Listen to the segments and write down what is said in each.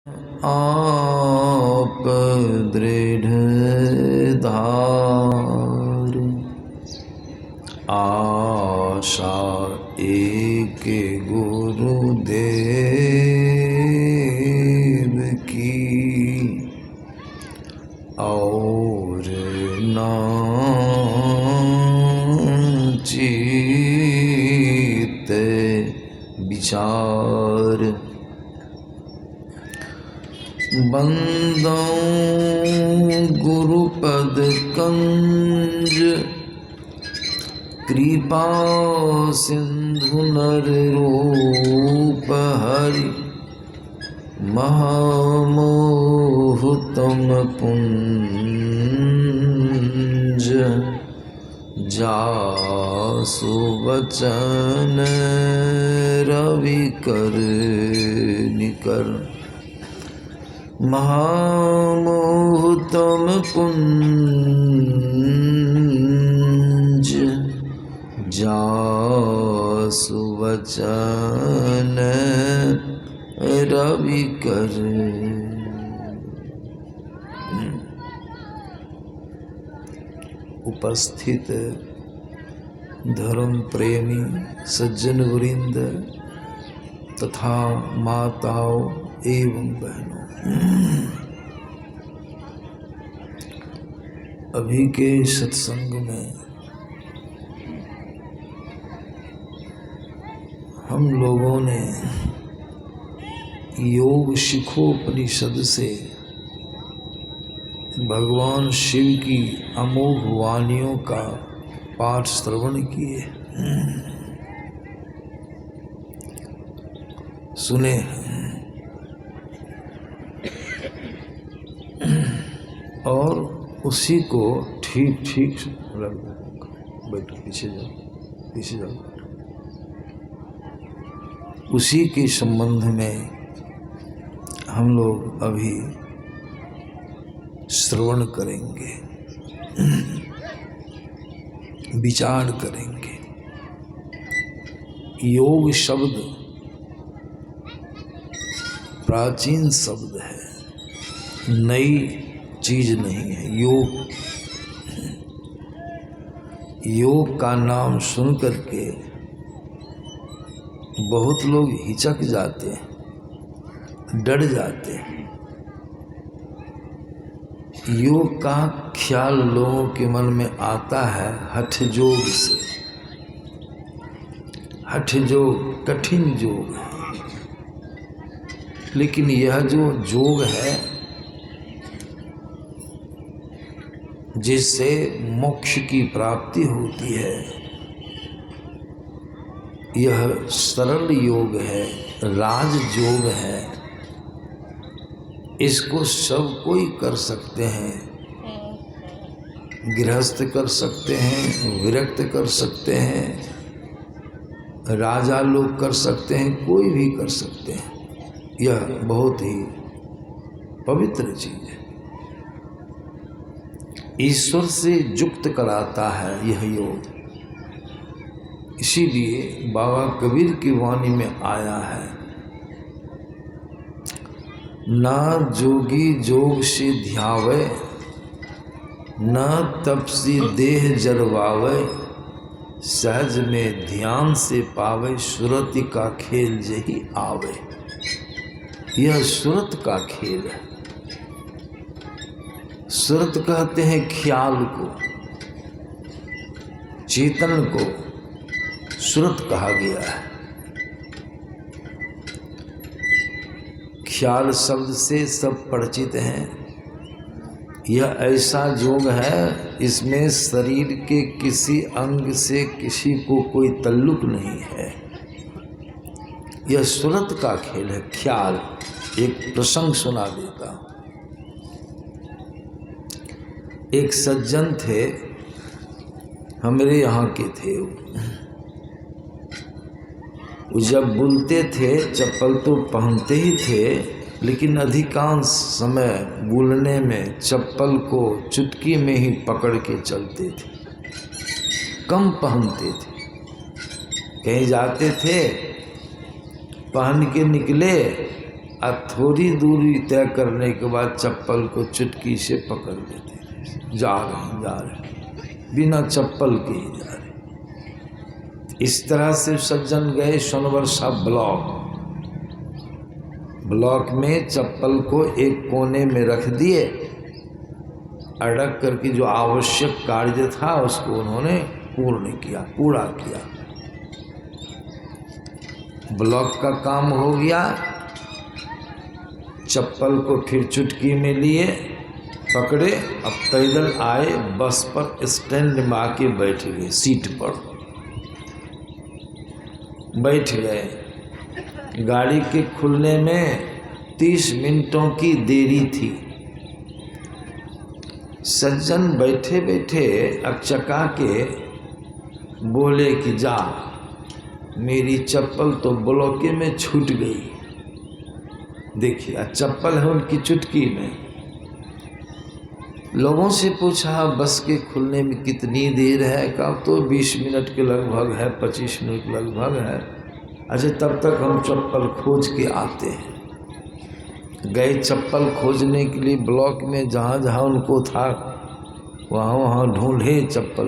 आप दृढ़ धार आशा एक गुरुदेव की और ना चित विचार बंदों गुरुपद कंज कृपा सिंधु नर रूप हरि महामोहुतम पुंज जासु वचन रवि कर निकर महामोहुतम कुंज जासु वचन रवि कर। उपस्थित धर्म प्रेमी सज्जन वृंद तथा माताओं एवं बहनों, अभी के सत्संग में हम लोगों ने योग शिखोपनिषद से भगवान शिव की अमोघ वाणियों का पाठ श्रवण किए, सुने। और उसी को ठीक रख दो। बैठो, पीछे जाओ। उसी के संबंध में हम लोग अभी श्रवण करेंगे, विचार करेंगे। योग शब्द प्राचीन शब्द है, नई चीज नहीं है। योग का नाम सुन करके बहुत लोग हिचक जाते हैं, डर जाते हैं। योग का ख्याल लोगों के मन में आता है हठ योग से। हठ योग कठिन योग है, लेकिन यह जो योग है जिससे मोक्ष की प्राप्ति होती है, यह सरल योग है, राज योग है। इसको सब कोई कर सकते हैं। गृहस्थ कर सकते हैं, विरक्त कर सकते हैं, राजा लोग कर सकते हैं, कोई भी कर सकते हैं। यह बहुत ही पवित्र चीज है, ईश्वर से युक्त कराता है यह योग। इसीलिए बाबा कबीर की वाणी में आया है, ना जोगी जोग से ध्यावे, ना तपसी देह जरवावे, सहज में ध्यान से पावे, सुरति का खेल यही आवे। यह सुरत का खेल है। सुरत कहते हैं ख्याल को, चेतन को सुरत कहा गया है। ख्याल शब्द से सब परिचित हैं। यह ऐसा योग है, इसमें शरीर के किसी अंग से किसी को कोई ताल्लुक नहीं है। यह सुरत का खेल है, ख्याल। एक प्रसंग सुना देता हूं। एक सज्जन थे, हमारे यहाँ के थे। वो जब बुलते थे चप्पल तो पहनते ही थे, लेकिन अधिकांश समय बुलने में चप्पल को चुटकी में ही पकड़ के चलते थे, कम पहनते थे। कहीं जाते थे, पहन के निकले, और थोड़ी दूरी तय करने के बाद चप्पल को चुटकी से पकड़ लेते थे। जा रहे बिना चप्पल के ही जा रहे। इस तरह से सज्जन गए सोनवर्षा ब्लॉक में चप्पल को एक कोने में रख दिए, अड़क करके जो आवश्यक कार्य था उसको उन्होंने पूरा किया। ब्लॉक का काम हो गया, चप्पल को फिर चुटकी में लिए पकड़े, अब पैदल आए, बस पर स्टैंड में आके बैठ गए, सीट पर बैठ गए। गाड़ी के खुलने में 30 मिनटों की देरी थी। सज्जन बैठे बैठे अकचका के बोले कि जा, मेरी चप्पल तो ब्लॉके में छूट गई। देखिए चप्पल है उनकी चुटकी में। लोगों से पूछा बस के खुलने में कितनी देर है, कहा तो 20 मिनट के लगभग है, 25 मिनट लगभग है। अच्छा तब तक हम चप्पल खोज के आते हैं। गए चप्पल खोजने के लिए ब्लॉक में, जहाँ जहाँ उनको था वहाँ वहाँ ढूंढे, चप्पल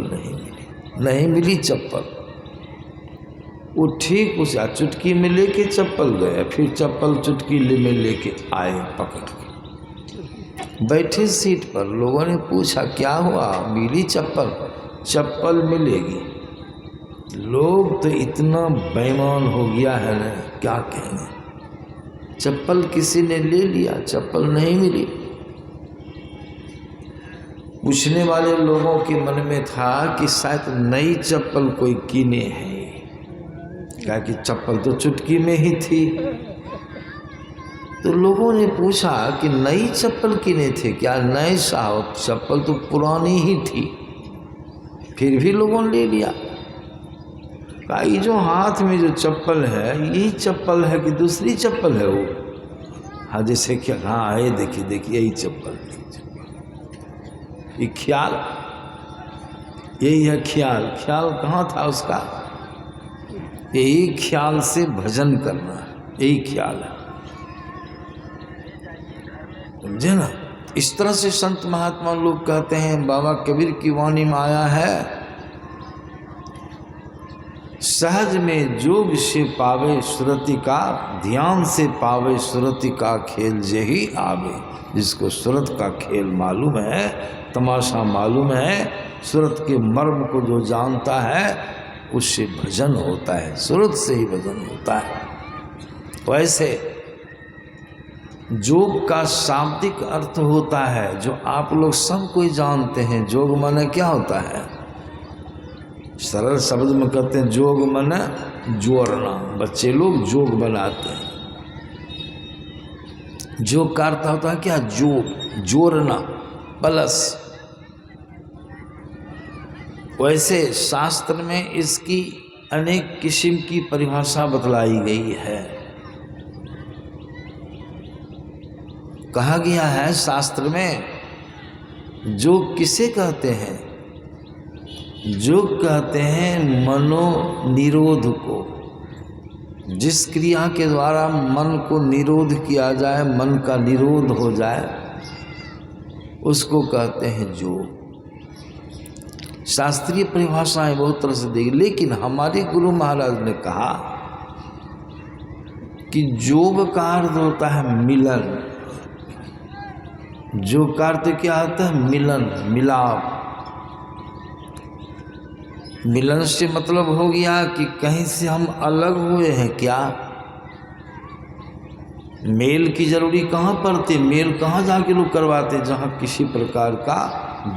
नहीं मिली चप्पल। वो ठीक उस चुटकी में लेके चप्पल गए, फिर चप्पल चुटकी में लेके आए पकड़ के। बैठे सीट पर, लोगों ने पूछा क्या हुआ, मिली चप्पल मिलेगी। लोग तो इतना बेईमान हो गया है ना, क्या कहेंगे। चप्पल किसी ने ले लिया, चप्पल नहीं मिली। पूछने वाले लोगों के मन में था कि शायद नई चप्पल कोई कीने है, क्या कि चप्पल तो चुटकी में ही थी। तो लोगों ने पूछा कि नई चप्पल किने थे क्या? नए साहब, चप्पल तो पुरानी ही थी। फिर भी लोगों ने ले लिया। कहा ये जो हाथ में जो चप्पल है यही चप्पल है कि दूसरी चप्पल है वो? हाँ जैसे क्या, हाँ ये देखिए यही चप्पल। ये ख्याल, यही है ख्याल। ख्याल कहाँ था उसका? यही ख्याल से भजन करना, यही ख्याल है, समझे ना। इस तरह से संत महात्मा लोग कहते हैं। बाबा कबीर की वाणी में आया है, सहज में जोग से पावे सुरति का, ध्यान से पावे सुरति का खेल जेही आवे। जिसको सुरत का खेल मालूम है, तमाशा मालूम है, सुरत के मर्म को जो जानता है उससे भजन होता है, सुरत से ही भजन होता है। वैसे जोग का शाब्दिक अर्थ होता है जो आप लोग सब कोई जानते हैं। जोग माने क्या होता है? सरल शब्द में कहते हैं जोग माने जोड़ना। बच्चे लोग जोग बनाते हैं। जोग का अर्थ होता है क्या? जोग, जोड़ना, प्लस। वैसे शास्त्र में इसकी अनेक किस्म की परिभाषा बतलाई गई है। कहा गया है शास्त्र में, जोग किसे कहते हैं? जोग कहते हैं मनोनिरोध को। जिस क्रिया के द्वारा मन को निरोध किया जाए, मन का निरोध हो जाए, उसको कहते हैं जोग। शास्त्रीय परिभाषाएं बहुत तरह से दी, लेकिन हमारे गुरु महाराज ने कहा कि जोग का अर्थ होता है मिलन। जोग का अर्थ क्या होता है? मिलन, मिलाप। मिलन से मतलब हो गया कि कहीं से हम अलग हुए हैं क्या? मेल की जरूरी कहाँ पड़ती? मेल कहाँ जाके लोग करवाते? जहाँ किसी प्रकार का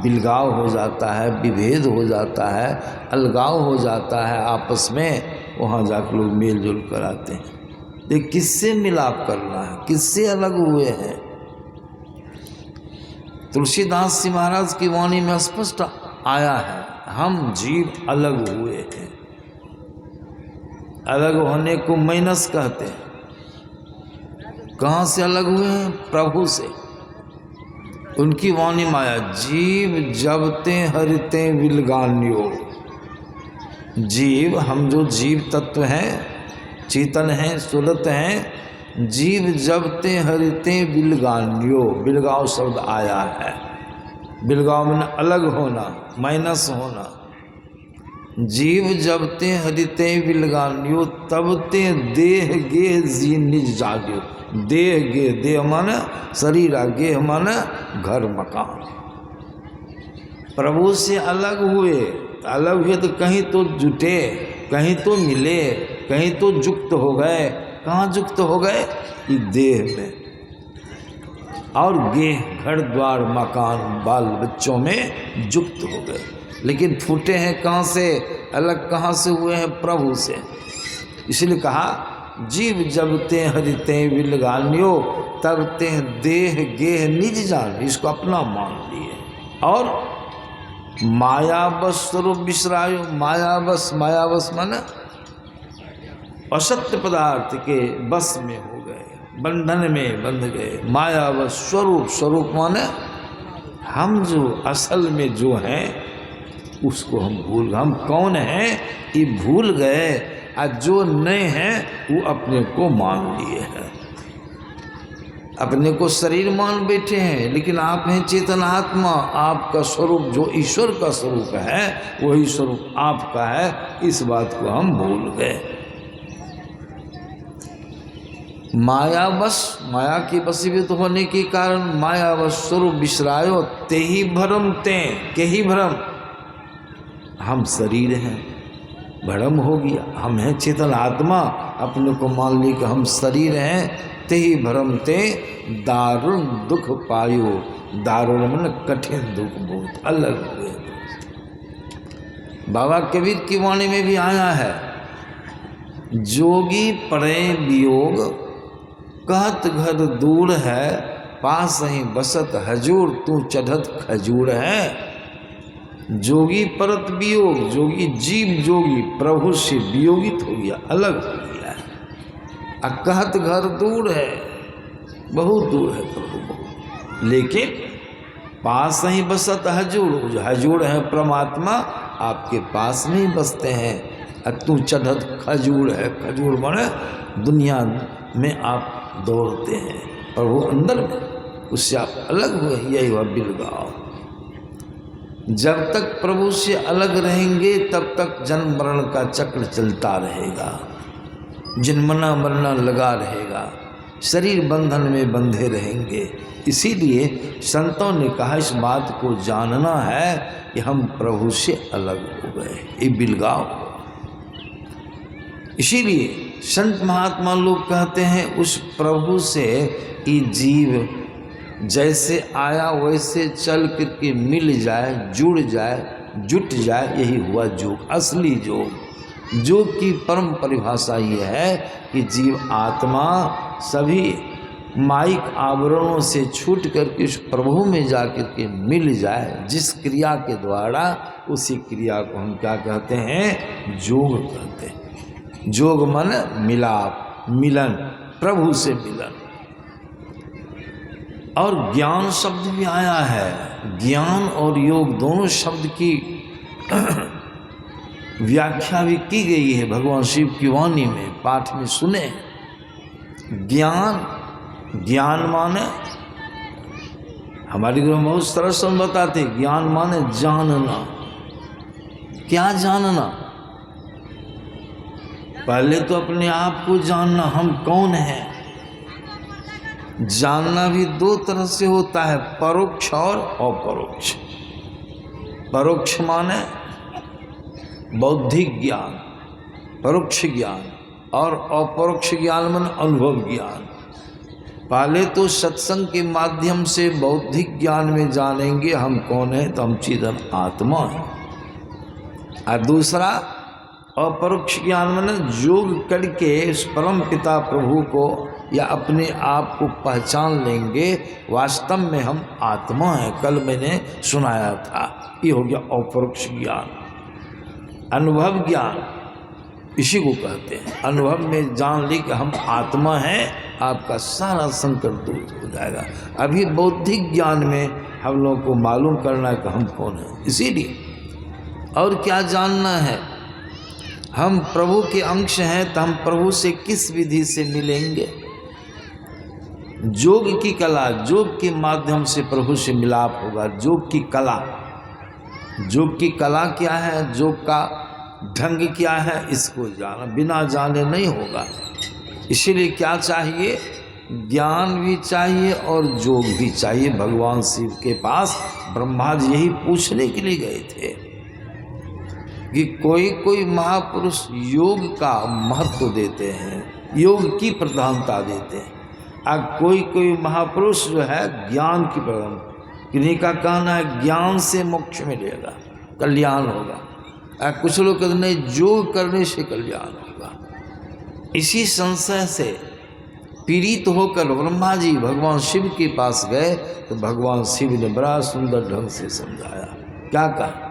बिलगाव हो जाता है, विभेद हो जाता है, अलगाव हो जाता है आपस में, वहाँ जाकर लोग मेल जोल कराते हैं। तो किससे मिलाप करना है, किससे अलग हुए हैं? तुलसीदास जी महाराज की वाणी में स्पष्ट आया है, हम जीव अलग हुए हैं। अलग होने को माइनस कहते हैं। कहाँ से अलग हुए हैं? प्रभु से। उनकी वाणी में आया, जीव जबते हरिते विलगान्यो। जीव, हम जो जीव तत्व हैं, चेतन हैं, सुरत हैं, जीव जबते हरिते बिलगान्यो, बिलगाव शब्द आया है। बिलगाव में अलग होना, माइनस होना। जीव जबते हरिते बिलगान्यो तबते देह गेह जी निज जाग्यो। देह गे, देह माने शरीर, गेह माने घर मकान। प्रभु से अलग हुए तो कहीं तो जुटे, कहीं तो मिले, कहीं तो युक्त हो गए। कहाँ युक्त हो गए? इस देह में। और गेह घर द्वार मकान बाल बच्चों में युक्त हो गए। लेकिन फूटे हैं कहाँ से? अलग कहाँ से हुए हैं? प्रभु से। इसलिए कहा जीव जबते हरिते बिलगान्यो तबते देह गेह निज जान। इसको अपना मान लिए। और मायावश स्वरूप विसरायो। मायावश माने असत्य पदार्थ के बस में हो गए, बंधन में बंध गए। मायावश स्वरूप माने हम जो असल में जो हैं उसको हम भूल गए। हम कौन हैं ये भूल गए, और जो नए हैं वो अपने को मान लिए हैं। अपने को शरीर मान बैठे हैं, लेकिन आप हैं चेतन आत्मा। आपका स्वरूप जो ईश्वर का स्वरूप है वही स्वरूप आपका है। इस बात को हम भूल गए। मायावश, माया के वशीभूत होने के कारण मायावश स्वरूप विसरायो ते ही भ्रम के ही भ्रम। हम शरीर हैं, भ्रम हो गया। हम हैं चेतन आत्मा, अपने को मान ली कि हम शरीर हैं। ते ही भ्रम ते दारुण दुख पायो। दारुण मन कठिन दुख, बहुत अलग हुए। बाबा कबीर की वाणी में भी आया है, जोगी पड़े वियोग कहत घर दूर है, पास ही बसत हजूर तू चढ़त खजूर है। जोगी परत वियोग, जोगी जीव जोगी प्रभु से वियोगित हो गया, अलग हो गया है। कहत घर दूर है, बहुत दूर है प्रभु बहुत। लेकिन पास ही बसत हजूर, हजूर है परमात्मा आपके पास नहीं बसते हैं। तू चढ़त खजूर है, खजूर माने दुनिया में आप दौड़ते हैं, प्रभु अंदर में, उससे आप अलग हुए। यही हुआ बिलगाव। जब तक प्रभु से अलग रहेंगे तब तक जन्म मरण का चक्र चलता रहेगा, जन्मना मरना लगा रहेगा, शरीर बंधन में बंधे रहेंगे। इसीलिए संतों ने कहा इस बात को जानना है कि हम प्रभु से अलग हो गए, ये बिलगाव। इसीलिए संत महात्मा लोग कहते हैं उस प्रभु से कि जीव जैसे आया वैसे चल करके मिल जाए, जुड़ जाए, जुट जाए। यही हुआ योग, असली योग। योग की परम परिभाषा ये है कि जीव आत्मा सभी माइक आवरणों से छूट करके उस प्रभु में जाकर के मिल जाए। जिस क्रिया के द्वारा, उसी क्रिया को हम क्या कहते हैं? योग कहते हैं। योग मन मिलाप, मिलन, प्रभु से मिलन। और ज्ञान शब्द भी आया है। ज्ञान और योग दोनों शब्द की व्याख्या भी की गई है भगवान शिव की वाणी में, पाठ में सुने। ज्ञान, ज्ञान माने हमारे गुरु बहुत सरल से बताते, ज्ञान माने जानना। क्या जानना? पहले तो अपने आप को जानना, हम कौन हैं। जानना भी दो तरह से होता है, परोक्ष और अपरोक्ष। परोक्ष माने बौद्धिक ज्ञान, परोक्ष ज्ञान, और अपरोक्ष ज्ञान माने अनुभव ज्ञान। पहले तो सत्संग के माध्यम से बौद्धिक ज्ञान में जानेंगे हम कौन है, तो हम चेतन आत्मा हैं। और दूसरा अपरोक्ष ज्ञान माने योग करके इस परम पिता प्रभु को या अपने आप को पहचान लेंगे, वास्तव में हम आत्मा हैं। कल मैंने सुनाया था, ये हो गया अपरोक्ष ज्ञान। अनुभव ज्ञान इसी को कहते हैं। अनुभव में जान ली कि हम आत्मा हैं, आपका सारा संकट दूर हो जाएगा। अभी बौद्धिक ज्ञान में हम लोगों को मालूम करना है कि हम कौन हैं। इसीलिए और क्या जानना है, हम प्रभु के अंश हैं, तो हम प्रभु से किस विधि से मिलेंगे। योग की कला, योग के माध्यम से प्रभु से मिलाप होगा। योग की कला, योग की कला क्या है, योग का ढंग क्या है, इसको जाना, बिना जाने नहीं होगा। इसीलिए क्या चाहिए, ज्ञान भी चाहिए और योग भी चाहिए। भगवान शिव के पास ब्रह्मा जी यही पूछने के लिए गए थे कि कोई महापुरुष योग का महत्व देते हैं, योग की प्रधानता देते हैं, और कोई महापुरुष जो है ज्ञान की प्रधानता। किन्हीं का कहना है ज्ञान से मोक्ष मिलेगा, कल्याण होगा, और कुछ लोग कहते नहीं, योग करने से कल्याण होगा। इसी संशय से पीड़ित होकर ब्रह्मा जी भगवान शिव के पास गए तो भगवान शिव ने बड़ा सुंदर ढंग से समझाया। क्या कहा,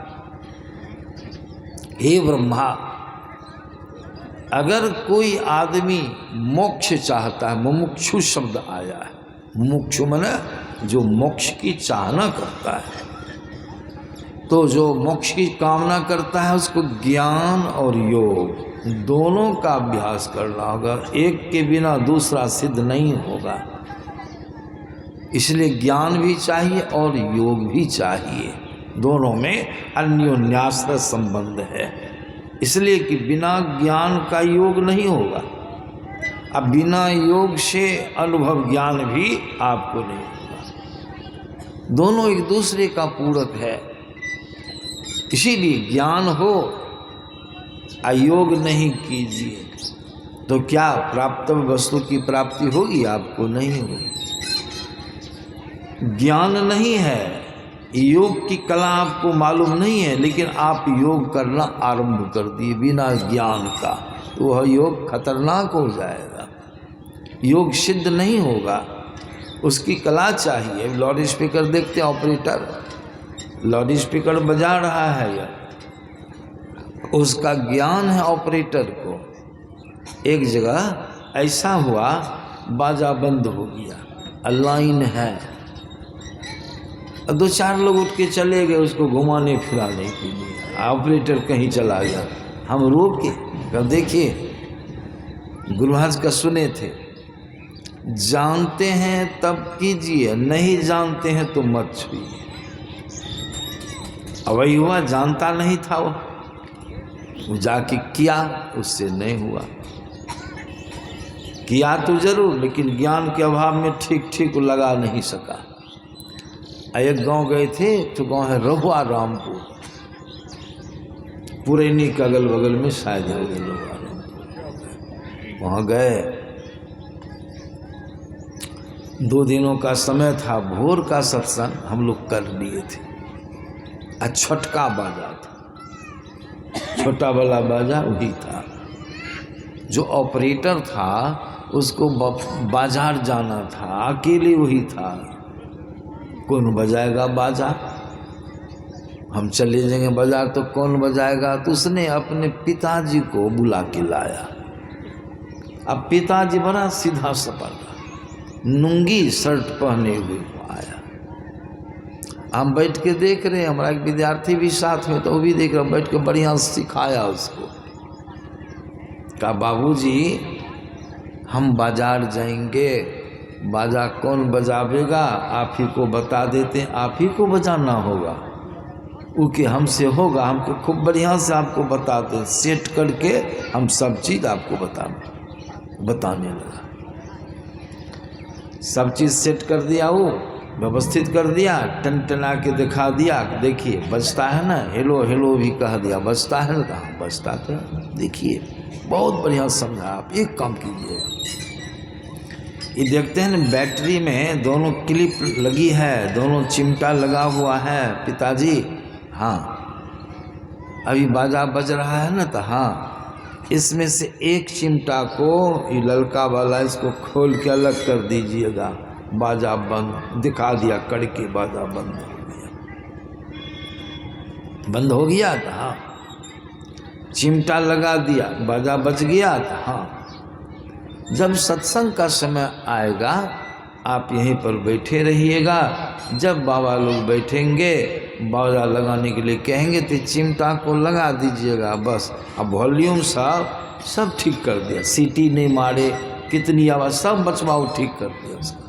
हे ब्रह्मा, अगर कोई आदमी मोक्ष चाहता है, मुमुक्षु शब्द आया है, मुमुक्षु माने जो मोक्ष की चाहना करता है, तो जो मोक्ष की कामना करता है उसको ज्ञान और योग दोनों का अभ्यास करना होगा। एक के बिना दूसरा सिद्ध नहीं होगा। इसलिए ज्ञान भी चाहिए और योग भी चाहिए, दोनों में अन्योन्याश्रय संबंध है। इसलिए कि बिना ज्ञान का योग नहीं होगा, अब बिना योग से अनुभव ज्ञान भी आपको नहीं होगा। दोनों एक दूसरे का पूरक है। इसीलिए ज्ञान हो, अयोग नहीं कीजिए तो क्या प्राप्त वस्तु की प्राप्ति होगी, आपको नहीं होगी। ज्ञान नहीं है, योग की कला आपको मालूम नहीं है, लेकिन आप योग करना आरंभ कर दिए बिना ज्ञान का, तो वह योग खतरनाक हो जाएगा, योग सिद्ध नहीं होगा। उसकी कला चाहिए। लाउड स्पीकर देखते हैं, ऑपरेटर लाउड स्पीकर बजा रहा है, या उसका ज्ञान है ऑपरेटर को। एक जगह ऐसा हुआ, बाजा बंद हो गया, लाइन है, दो चार लोग उठ के चले गए उसको घुमाने फिराने के लिए। ऑपरेटर कहीं चला गया, हम रोके, कब देखिए गुरु महाराज का सुने थे, जानते हैं तब कीजिए, नहीं जानते हैं तो मत छुइए। वही हुआ, जानता नहीं था वो जाके किया, उससे नहीं हुआ। किया तो जरूर, लेकिन ज्ञान के अभाव में ठीक लगा नहीं सका। एक गांव गए थे, तो गांव है रहुआ रामपुर, पुरैनी के अगल बगल में शायद है रहुआ रामपुर। वहाँ गए, 2 दिनों का समय था, भोर का सत्संग हम लोग कर लिए थे। छोटका बाजा था, छोटा वाला बाजा वही था। जो ऑपरेटर था उसको बाजार जाना था, अकेले वही था। कौन बजाएगा बाजा, हम चले जाएंगे बाजार तो कौन बजाएगा। तो उसने अपने पिताजी को बुला के लाया। अब पिताजी बड़ा सीधा सपाटा, लुंगी शर्ट पहने हुए आया। हम बैठ के देख रहे हैं, हमारा एक विद्यार्थी भी साथ में, तो वो भी देख रहा, बैठ के बढ़िया सिखाया उसको। कहा बाबूजी हम बाजार जाएंगे, बाजा कौन बजावेगा आप ही को बता देते हैं, आप ही को बजाना होगा, उनके हमसे होगा, हमको खूब बढ़िया से आपको बताते हैं, सेट करके हम सब चीज़ आपको बताने लगा। सब चीज़ सेट कर दिया, वो व्यवस्थित कर दिया, टना के दिखा दिया, देखिए बजता है ना, हेलो हेलो भी कह दिया, बजता है ना, कहाँ बजता था, देखिए बहुत बढ़िया समझा। आप एक काम कीजिए, ये देखते हैं ना बैटरी में दोनों क्लिप लगी है, दोनों चिमटा लगा हुआ है पिताजी, हाँ अभी बाजा बज रहा है ना, तो हाँ इसमें से एक चिमटा को ये ललका वाला इसको खोल के अलग कर दीजिएगा, बाजा बंद, दिखा दिया करके, बाजा बंद हो गया। बंद हो गया था, हाँ चिमटा लगा दिया, बाजा बज गया था, हाँ। जब सत्संग का समय आएगा आप यहीं पर बैठे रहिएगा, जब बाबा लोग बैठेंगे बाजा लगाने के लिए कहेंगे तो चिमटा को लगा दीजिएगा बस। अब वॉल्यूम सब ठीक कर दिया, सीटी नहीं मारे, कितनी आवाज़ सब बचवाओ ठीक कर दिया उसका।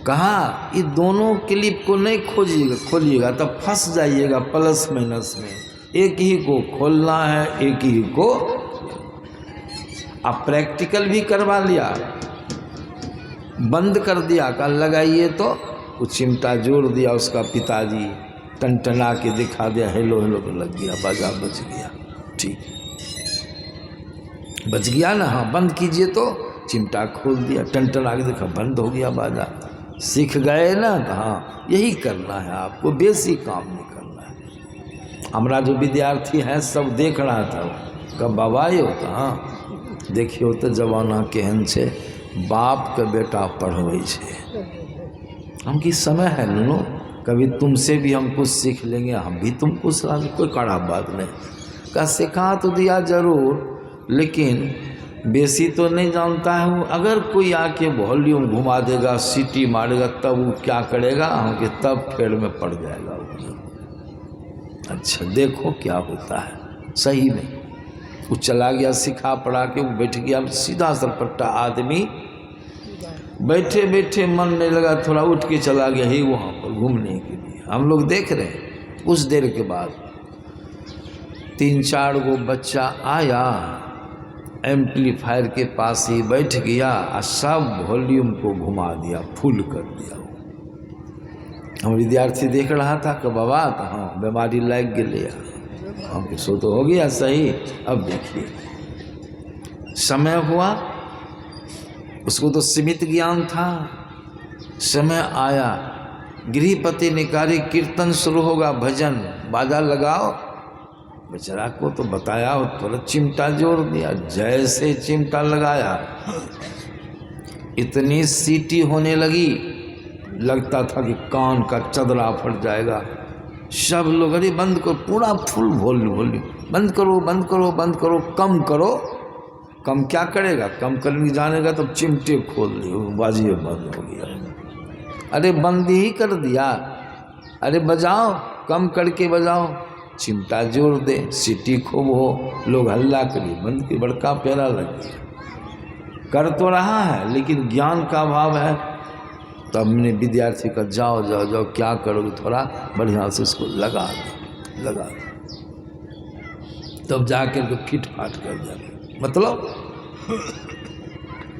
कहा ये दोनों क्लिप को नहीं खोलिएगा तब फंस जाइएगा प्लस माइनस में। एक ही को खोलना है, एक ही को। अब प्रैक्टिकल भी करवा लिया, बंद कर दिया, कल लगाइए तो वो चिमटा जोड़ दिया, उसका पिताजी टनटना के दिखा दिया, हेलो हेलो तो लग गया, बाजा बच गया। ठीक बच गया ना। हाँ बंद कीजिए तो चिमटा खोल दिया, टनटना के देखा बंद हो गया बाजा। सीख गए ना। तो हाँ यही करना है आपको, बेसी काम नहीं करना है। हमारा जो विद्यार्थी है सब देख रहा था, कब बाबा ये होता। हाँ देखियो तो जमाना केहन छे, बाप के बेटा पढ़वे छे। हम की समय है नुनो, कभी तुमसे भी हम कुछ सीख लेंगे, हम भी तुमको सिखा, कोई कड़ा बात नहीं। का सिखा तो दिया जरूर, लेकिन बेसी तो नहीं जानता है वो। अगर कोई आके वॉल्यूम घुमा देगा, सीटी मारेगा, तब वो क्या करेगा, हमके तब फेड़ में पड़ जाएगा वो। अच्छा देखो क्या होता है। सही में वो चला गया, सिखा पढ़ा के वो बैठ गया, सीधा सरपट्टा आदमी। बैठे बैठे मन नहीं लगा, थोड़ा उठ के चला गया ही वहाँ पर घूमने के लिए। हम लोग देख रहे हैं। कुछ देर के बाद 3-4 गो बच्चा आया, एम्पलीफायर के पास ही बैठ गया और सब वॉल्यूम को घुमा दिया, फुल कर दिया। हम विद्यार्थी देख रहा था कि बाबा तो हाँ बीमारी लग गई, हम सो तो हो गया सही। अब देखिए समय हुआ, उसको तो सीमित ज्ञान था। समय आया, गृहपति ने कहा कीर्तन शुरू होगा, भजन बाजा लगाओ। बेचारा को तो बताया, तुरंत चिमटा जोड़ दिया। जैसे चिमटा लगाया इतनी सीटी होने लगी, लगता था कि कान का चदरा फट जाएगा। सब लोग अरे बंद करो, पूरा फुल वॉल्यूम, बंद करो बंद करो बंद करो, कम करो। कम क्या करेगा, कम करने जानेगा तो चिमटे खोल दिए, बाजिए बंद हो गया। अरे बंद ही कर दिया, अरे बजाओ, कम करके बजाओ, चिमटा जोड़ दे, सीटी खूब हो, लोग हल्ला करिए, बंद के बड़का प्यारा लग गया। कर तो रहा है लेकिन ज्ञान का अभाव है। तब मैंने विद्यार्थी का जाओ जाओ जाओ, क्या करोगे, थोड़ा बढ़िया से इसको लगा दो। तब जाकर के फिट फाट कर जाए, मतलब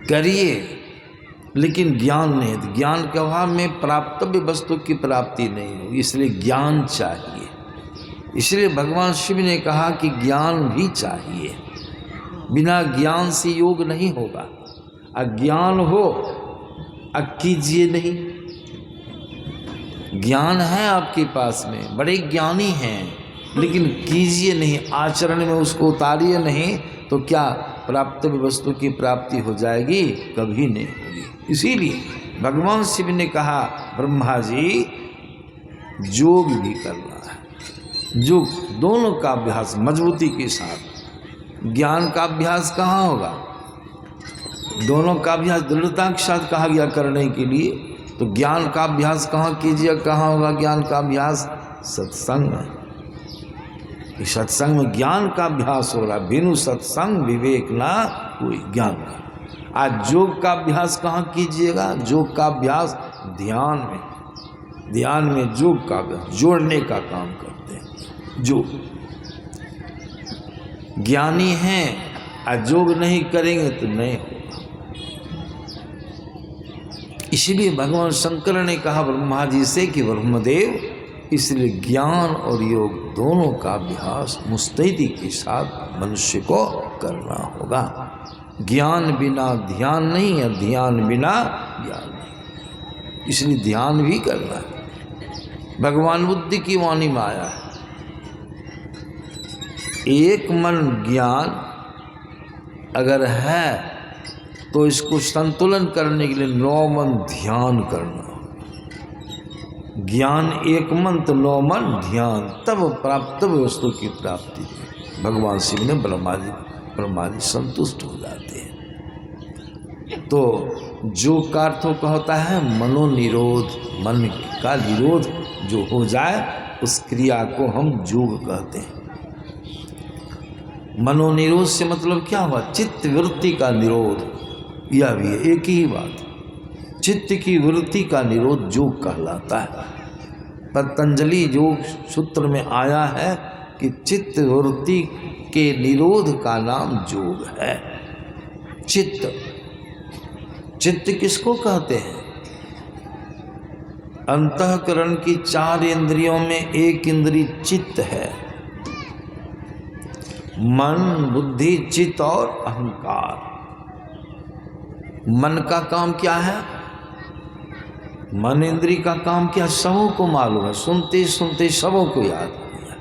करिए लेकिन ज्ञान नहीं। ज्ञान के अभाव में प्राप्तव्य वस्तु की प्राप्ति नहीं होगी, इसलिए ज्ञान चाहिए। इसलिए भगवान शिव ने कहा कि ज्ञान भी चाहिए, बिना ज्ञान से योग नहीं होगा। अज्ञान हो कीजिए नहीं। ज्ञान है आपके पास में, बड़े ज्ञानी हैं, लेकिन कीजिए नहीं, आचरण में उसको उतारिए नहीं, तो क्या प्राप्त वस्तु की प्राप्ति हो जाएगी, कभी नहीं होगी। इसीलिए भगवान शिव ने कहा ब्रह्मा जी योग भी करना है। योग दोनों का अभ्यास मजबूती के साथ। ज्ञान का अभ्यास कहाँ होगा, दोनों का अभ्यास दृढ़ता के साथ कहा गया करने के लिए। तो ज्ञान का अभ्यास कहाँ कीजिए, कहाँ होगा ज्ञान का अभ्यास, सत्संग में। सत्संग में ज्ञान का अभ्यास हो रहा, बिनु सत्संग विवेक ना कोई ज्ञान का। आज योग का अभ्यास कहाँ कीजिएगा, योग का अभ्यास ध्यान में। ध्यान में योग का अभ्यास जोड़ने का काम करते हैं। जो ज्ञानी हैं आज योग नहीं करेंगे तो नहीं होगा। इसलिए भगवान शंकर ने कहा ब्रह्मा जी से कि ब्रह्मदेव, इसलिए ज्ञान और योग दोनों का अभ्यास मुस्तैदी के साथ मनुष्य को करना होगा। ज्ञान बिना ध्यान नहीं है, ध्यान बिना ज्ञान नहीं। इसलिए ध्यान भी करना है। भगवान बुद्ध की वाणी में आया है, एक मन ज्ञान अगर है तो इसको संतुलन करने के लिए 9 मन ध्यान करना। ज्ञान एक मन तो 9 मन ध्यान, तब प्राप्त वस्तु की प्राप्ति। भगवान शिव ने ब्रह्मा जी संतुष्ट हो जाते हैं। तो जो का अर्थ का होता है मनोनिरोध, मन का निरोध जो हो जाए उस क्रिया को हम योग कहते हैं। मनोनिरोध से मतलब क्या हुआ, चित्त वृत्ति का निरोध। यह भी एक ही बात। चित्त की वृत्ति का निरोध योग कहलाता है। पतंजलि योग सूत्र में आया है कि चित्त वृत्ति के निरोध का नाम योग है। चित्त, चित्त किसको कहते हैं? अंतःकरण की 4 इंद्रियों में एक इंद्री चित्त है। मन, बुद्धि, चित्त और अहंकार। मन का काम क्या है? मन इंद्री का काम क्या? सबों को मालूम है, सुनते सुनते सबों को याद हो गया।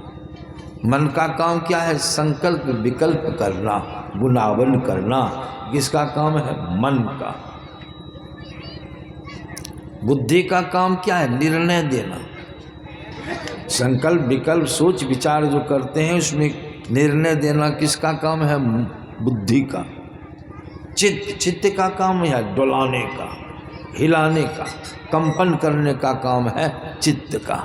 मन का काम क्या है? संकल्प विकल्प करना, गुनावन करना। किसका काम है? मन का। बुद्धि का काम क्या है? निर्णय देना। संकल्प विकल्प सोच विचार जो करते हैं उसमें निर्णय देना किसका काम है? बुद्धि का। चित्त, चित्त का काम है डुलाने का, हिलाने का, कंपन करने का काम है चित्त का।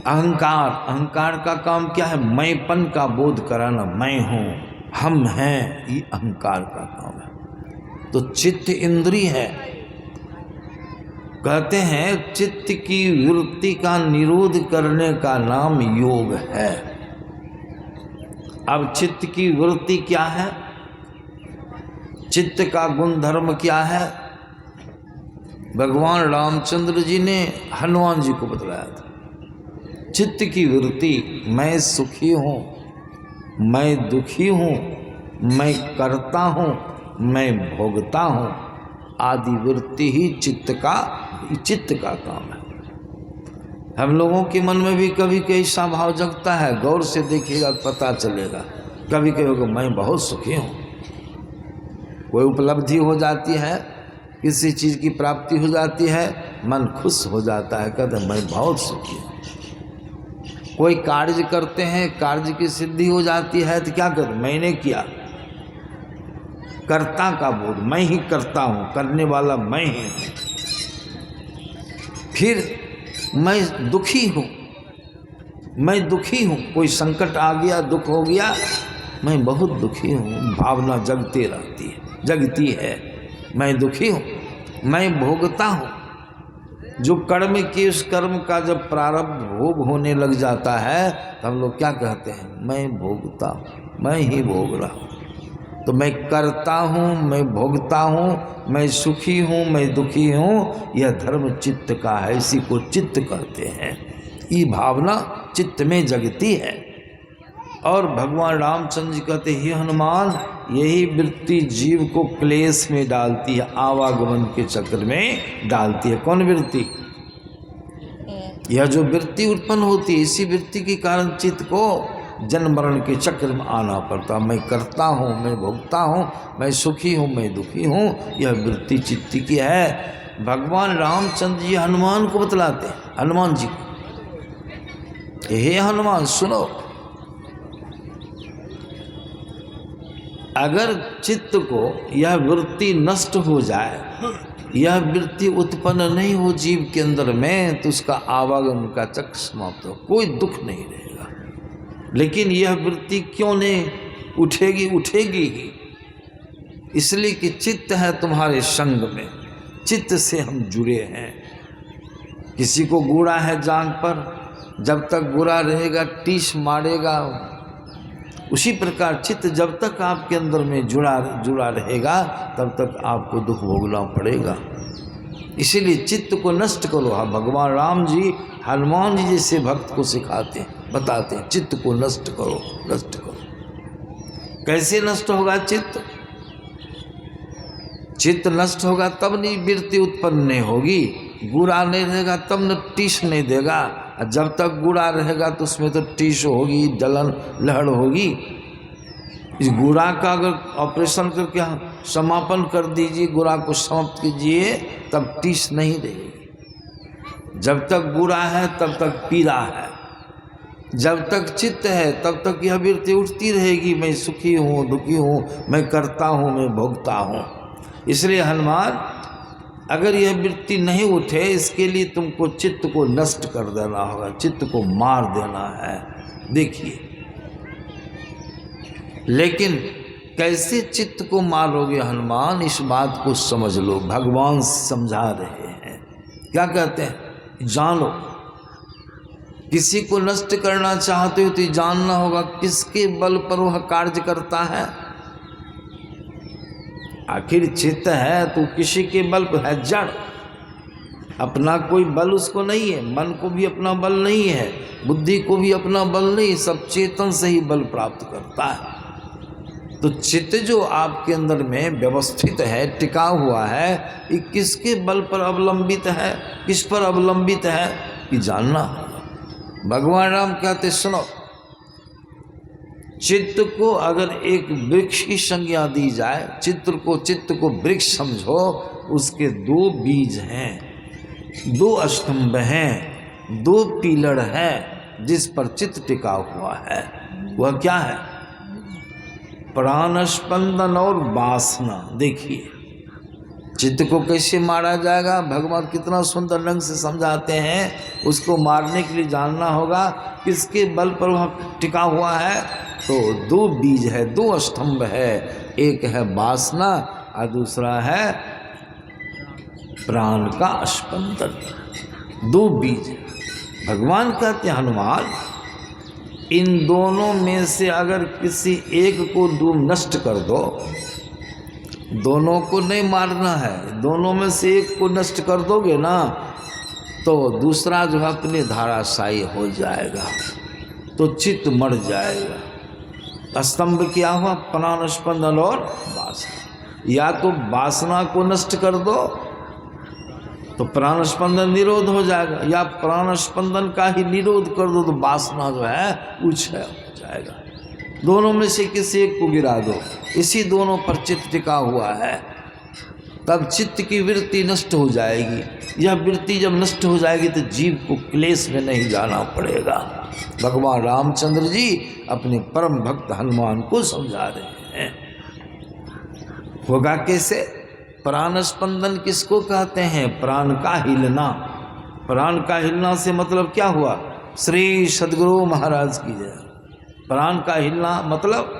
अहंकार, अहंकार का काम क्या है? मैंपन का बोध कराना, मैं हूं, हम हैं, ये अहंकार का काम है। तो चित्त इंद्री है। कहते हैं चित्त की वृत्ति का निरोध करने का नाम योग है। अब चित्त की वृत्ति क्या है? चित्त का गुणधर्म क्या है? भगवान रामचंद्र जी ने हनुमान जी को बतलाया था। चित्त की वृत्ति, मैं सुखी हूँ, मैं दुखी हूँ, मैं करता हूँ, मैं भोगता हूँ, आदि वृत्ति ही चित्त का काम है। हम लोगों के मन में भी कभी कैसा भाव जगता है, गौर से देखिएगा पता चलेगा। कभी कहोगे मैं बहुत सुखी हूँ, कोई उपलब्धि हो जाती है, किसी चीज़ की प्राप्ति हो जाती है, मन खुश हो जाता है, कहते मैं बहुत सुखी हूँ। कोई कार्य करते हैं, कार्य की सिद्धि हो जाती है तो क्या कहते? मैंने किया, कर्ता का बोध, मैं ही करता हूँ, करने वाला मैं ही हूँ। फिर मैं दुखी हूँ, मैं दुखी हूँ, कोई संकट आ गया, दुख हो गया, मैं बहुत दुखी हूँ, भावना जगती रहती है, जगती है, मैं दुखी हूँ, मैं भोगता हूँ। जो कर्म की उस कर्म का जब प्रारब्ध भोग होने लग जाता है तो हम लोग क्या कहते हैं? मैं भोगता हूँ, मैं ही भोग रहा हूँ। तो मैं करता हूँ, मैं भोगता हूँ, मैं सुखी हूँ, मैं दुखी हूँ, यह धर्म चित्त का है, इसी को चित्त कहते हैं। ये भावना चित्त में जगती है। और भगवान रामचंद्र जी कहते हैं, हनुमान, यही वृत्ति जीव को क्लेश में डालती है, आवागमन के चक्र में डालती है। कौन वृत्ति? यह जो वृत्ति उत्पन्न होती है, इसी वृत्ति के कारण चित्त को जन्म मरण के चक्र में आना पड़ता। मैं करता हूँ, मैं भोगता हूँ, मैं सुखी हूँ, मैं दुखी हूँ, यह वृत्ति चित्त की है। भगवान रामचंद्र जी हनुमान को बतलाते हैं, हनुमान जी को, हे हनुमान सुनो, अगर चित्त को यह वृत्ति नष्ट हो जाए, यह वृत्ति उत्पन्न नहीं हो जीव के अंदर में, तो उसका आवागमन का चक्र समाप्त हो, कोई दुख नहीं रहेगा। लेकिन यह वृत्ति क्यों नहीं उठेगी? उठेगी ही इसलिए कि चित्त है तुम्हारे संग में, चित्त से हम जुड़े हैं। किसी को गुड़ा है जांग पर, जब तक गुड़ा रहेगा टीस मारेगा। उसी प्रकार चित्त जब तक आपके अंदर में जुड़ा रहेगा तब तक आपको दुख भोगना पड़ेगा। इसीलिए चित्त को नष्ट करो। हाँ, भगवान राम जी हनुमान जी जैसे भक्त को सिखाते हैं, बताते हैं, चित्त को नष्ट करो, नष्ट करो। कैसे नष्ट होगा चित्त? चित्त नष्ट होगा तब नहीं वृत्ति उत्पन्न नहीं होगी। गुड़ा नहीं रहेगा तब न टीस नहीं देगा। जब तक गुड़ा रहेगा तो उसमें तो टीस होगी, जलन लहड़ होगी। इस गुड़ा का अगर ऑपरेशन करके समापन कर दीजिए, गुड़ा को समाप्त कीजिए, तब टीस नहीं रहेगी। जब तक गुड़ा है तब तक पीड़ा है, जब तक चित्त है तब तक यह वृत्ति उठती रहेगी, मैं सुखी हूँ, दुखी हूँ, मैं करता हूँ, मैं भोगता हूँ। इसलिए हनुमान, अगर यह वृत्ति नहीं उठे, इसके लिए तुमको चित्त को नष्ट कर देना होगा, चित्त को मार देना है। देखिए, लेकिन कैसे चित्त को मारोगे हनुमान, इस बात को समझ लो। भगवान समझा रहे हैं, क्या कहते हैं, जानो। किसी को नष्ट करना चाहते हो तो जानना होगा किसके बल पर वह कार्य करता है। आखिर चित्त है तो किसी के बल पर है, जड़, अपना कोई बल उसको नहीं है। मन को भी अपना बल नहीं है, बुद्धि को भी अपना बल नहीं, सब चेतन से ही बल प्राप्त करता है। तो चित्त जो आपके अंदर में व्यवस्थित है, टिका हुआ है, ये किसके बल पर अवलंबित है, किस पर अवलंबित है, ये जानना होगा। भगवान राम कहते सुनो, चित्त को अगर एक वृक्ष की संज्ञा दी जाए, चित्त को वृक्ष समझो, उसके दो बीज हैं, दो स्तंभ हैं, दो पिलर हैं जिस पर चित्त टिका हुआ है। वह क्या है, प्राण स्पंदन और वासना। देखिए चित्त को कैसे मारा जाएगा, भगवान कितना सुंदर ढंग से समझाते हैं। उसको मारने के लिए जानना होगा किसके बल पर वह टिका हुआ है। तो दो बीज है, दो स्तंभ है, एक है वासना और दूसरा है प्राण का स्पंदन। दो बीज भगवान कहते हैं हनुमान, इन दोनों में से अगर किसी एक को तुम नष्ट कर दो, दोनों को नहीं मारना है, दोनों में से एक को नष्ट कर दोगे ना तो दूसरा जो है अपने धाराशायी हो जाएगा, तो चित्त मर जाएगा। स्तंभ क्या हुआ, प्राण स्पंदन और वासना। या तो वासना को नष्ट कर दो तो प्राण स्पंदन निरोध हो जाएगा, या प्राण स्पंदन का ही निरोध कर दो तो वासना जो है क्षय हो जाएगा। दोनों में से किसी एक को गिरा दो, इसी दोनों पर चित्त टिका हुआ है, तब चित्त की वृत्ति नष्ट हो जाएगी। यह वृत्ति जब नष्ट हो जाएगी तो जीव को क्लेश में नहीं जाना पड़ेगा। भगवान रामचंद्र जी अपने परम भक्त हनुमान को समझा रहे हैं। होगा कैसे, प्राण स्पंदन किसको कहते हैं, प्राण का हिलना। प्राण का हिलना से मतलब क्या हुआ, श्री सद्गुरु महाराज की जय। प्राण का हिलना मतलब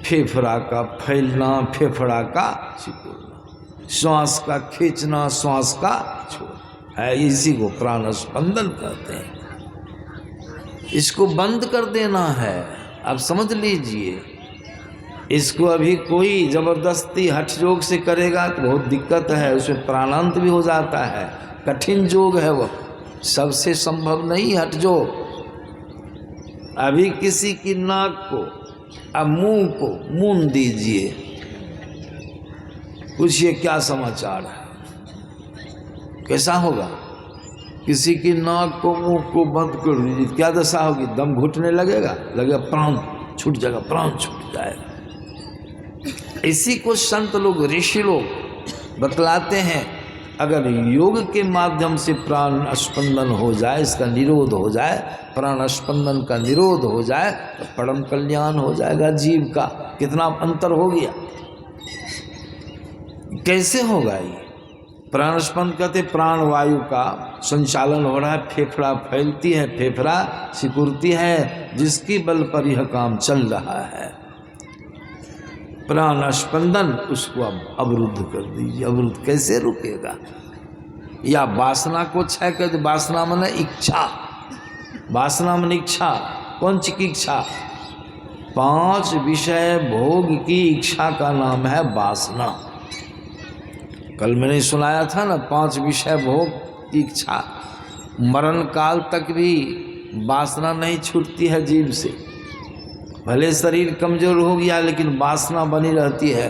फेफड़ा का फैलना, फेफड़ा का सिकुड़ना, श्वास का खींचना, श्वास का छोड़ना है, इसी को प्राण स्पंदन कहते हैं। इसको बंद कर देना है, आप समझ लीजिए। इसको अभी कोई जबरदस्ती हठ योग से करेगा तो बहुत दिक्कत है, उसमें प्राणांत भी हो जाता है, कठिन योग है वो, सबसे संभव नहीं हठ योग। अभी किसी की नाक को अब मुंह को मूंद दीजिए, पूछिए क्या समाचार है, कैसा होगा। किसी की नाक को मुंह को बंद कर दीजिए, क्या दशा होगी, दम घुटने लगेगा, प्राण छूट जाएगा, प्राण छूट जाएगा। इसी को संत लोग, ऋषि लोग बतलाते हैं, अगर योग के माध्यम से प्राण स्पंदन हो जाए, इसका निरोध हो जाए, प्राण स्पंदन का निरोध हो जाए तो परम कल्याण हो जाएगा जीव का। कितना अंतर हो गया, कैसे होगा ये। प्राण स्पंदन कहते प्राण वायु का संचालन हो रहा है, फेफड़ा फैलती है, फेफड़ा सिकुड़ती है, जिसकी बल पर यह काम चल रहा है। प्राण स्पंदन उसको अब अवरुद्ध कर दीजिए। अवरुद्ध कैसे रुकेगा, या वासना को क्षय कर दे। वासना माने इच्छा, वासना माने इच्छा। कौन सी की इच्छा, 5 विषय भोग की इच्छा का नाम है वासना। कल मैंने सुनाया था ना, 5 विषय भोग की इच्छा, मरण काल तक भी वासना नहीं छूटती है जीव से। भले शरीर कमजोर हो गया लेकिन वासना बनी रहती है,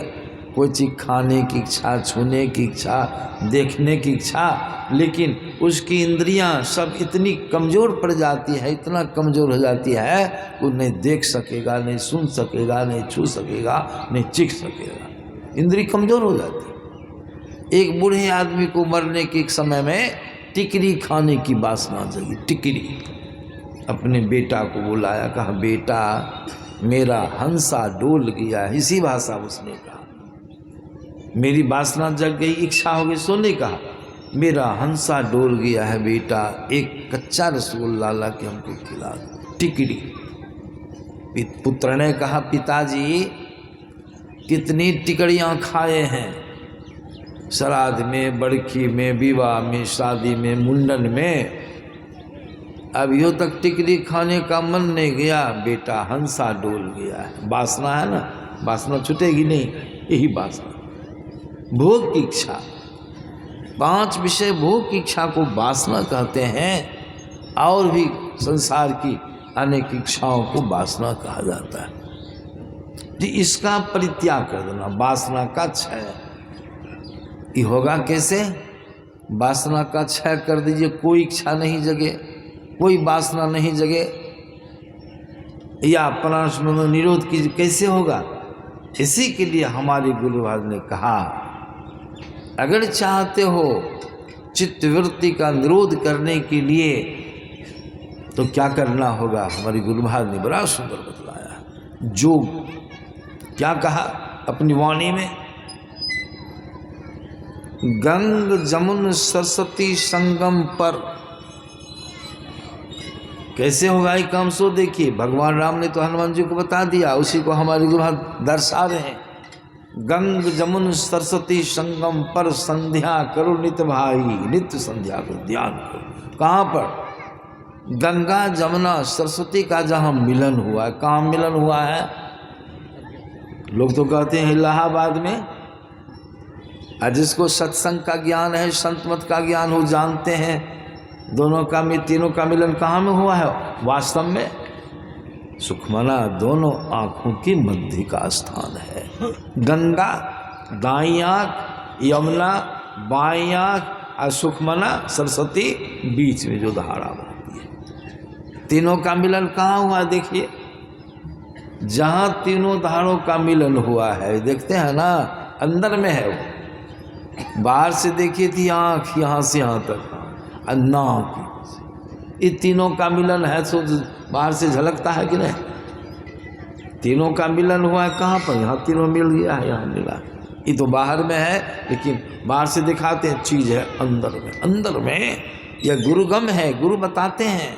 कोई चीज़ खाने की इच्छा, छूने की इच्छा, देखने की इच्छा, लेकिन उसकी इंद्रियां सब इतनी कमज़ोर पड़ जाती है, इतना कमज़ोर हो जाती है, वो नहीं देख सकेगा, नहीं सुन सकेगा, नहीं छू सकेगा, नहीं चीख सकेगा, इंद्री कमज़ोर हो जाती है। एक बूढ़े आदमी को मरने के एक समय में टिकरी खाने की वासना जगी। टिकरी अपने बेटा को बुलाया, कहा बेटा मेरा हंसा डोल गया, इसी भाषा उसने कहा। मेरी वासना जग गई, इच्छा हो गई सोने का, मेरा हंसा डोल गया है बेटा, एक कच्चा रसगुल्ला ला के हमको खिला दो। टिकरी। पुत्र ने कहा पिताजी कितनी टिकड़ियाँ खाए हैं, श्राद्ध में, बड़की में, विवाह में, शादी में, मुंडन में। अभी तक टिकड़ी खाने का मन नहीं गया, बेटा हंसा डोल गया है। वासना है ना, वासना छूटेगी नहीं, यही वासना। भोग की इच्छा, 5 विषय भोग की इच्छा को वासना कहते हैं, और भी संसार की अनेक इच्छाओं को वासना कहा जाता है। जी इसका परित्याग कर देना, वासना का क्षय। ये होगा कैसे? वासना का क्षय कर दीजिए, कोई इच्छा नहीं जगे, कोई वासना नहीं जगे, या प्राणस्मरण निरोध कीजिए, कैसे होगा? इसी के लिए हमारे गुरु महाराज ने कहा, अगर चाहते हो चित्तवृत्ति का निरोध करने के लिए तो क्या करना होगा? हमारे गुरु महाराज ने बड़ा सुंदर बतलाया। जो क्या कहा अपनी वाणी में, गंग जमुन सरस्वती संगम पर। कैसे होगा ये काम? सो देखिए, भगवान राम ने तो हनुमान जी को बता दिया, उसी को हमारे गुरु महाराज दर्शा रहे हैं। गंग जमुन सरस्वती संगम पर संध्या करो नित्य भाई, नित्य संध्या को ध्यान करो। कहाँ पर? गंगा जमुना सरस्वती का जहाँ मिलन हुआ है। कहाँ मिलन हुआ है? लोग तो कहते हैं इलाहाबाद में। जिसको सत्संग का ज्ञान है, संत मत का ज्ञान हो, जानते हैं दोनों का तीनों का मिलन कहाँ में हुआ है? वास्तव में सुखमना दोनों आँखों की मध्य का स्थान है। गंगा दाईं आँख, यमुना बाईं आँख, और सुखमना सरस्वती बीच में जो धारा बहती है। तीनों का मिलन कहाँ हुआ? देखिए, जहाँ तीनों धारों का मिलन हुआ है, देखते हैं ना, अंदर में है वो। बाहर से देखिए थी आँख यहाँ से यहाँ तक, नाक, ये तीनों का मिलन है, तो बाहर से झलकता है कि नहीं? तीनों का मिलन हुआ है कहाँ पर? यहाँ तीनों मिल गया है, यहाँ मिला। ये तो बाहर में है, लेकिन बाहर से दिखाते हैं, चीज है अंदर में। अंदर में यह गुरुगम है, गुरु बताते हैं।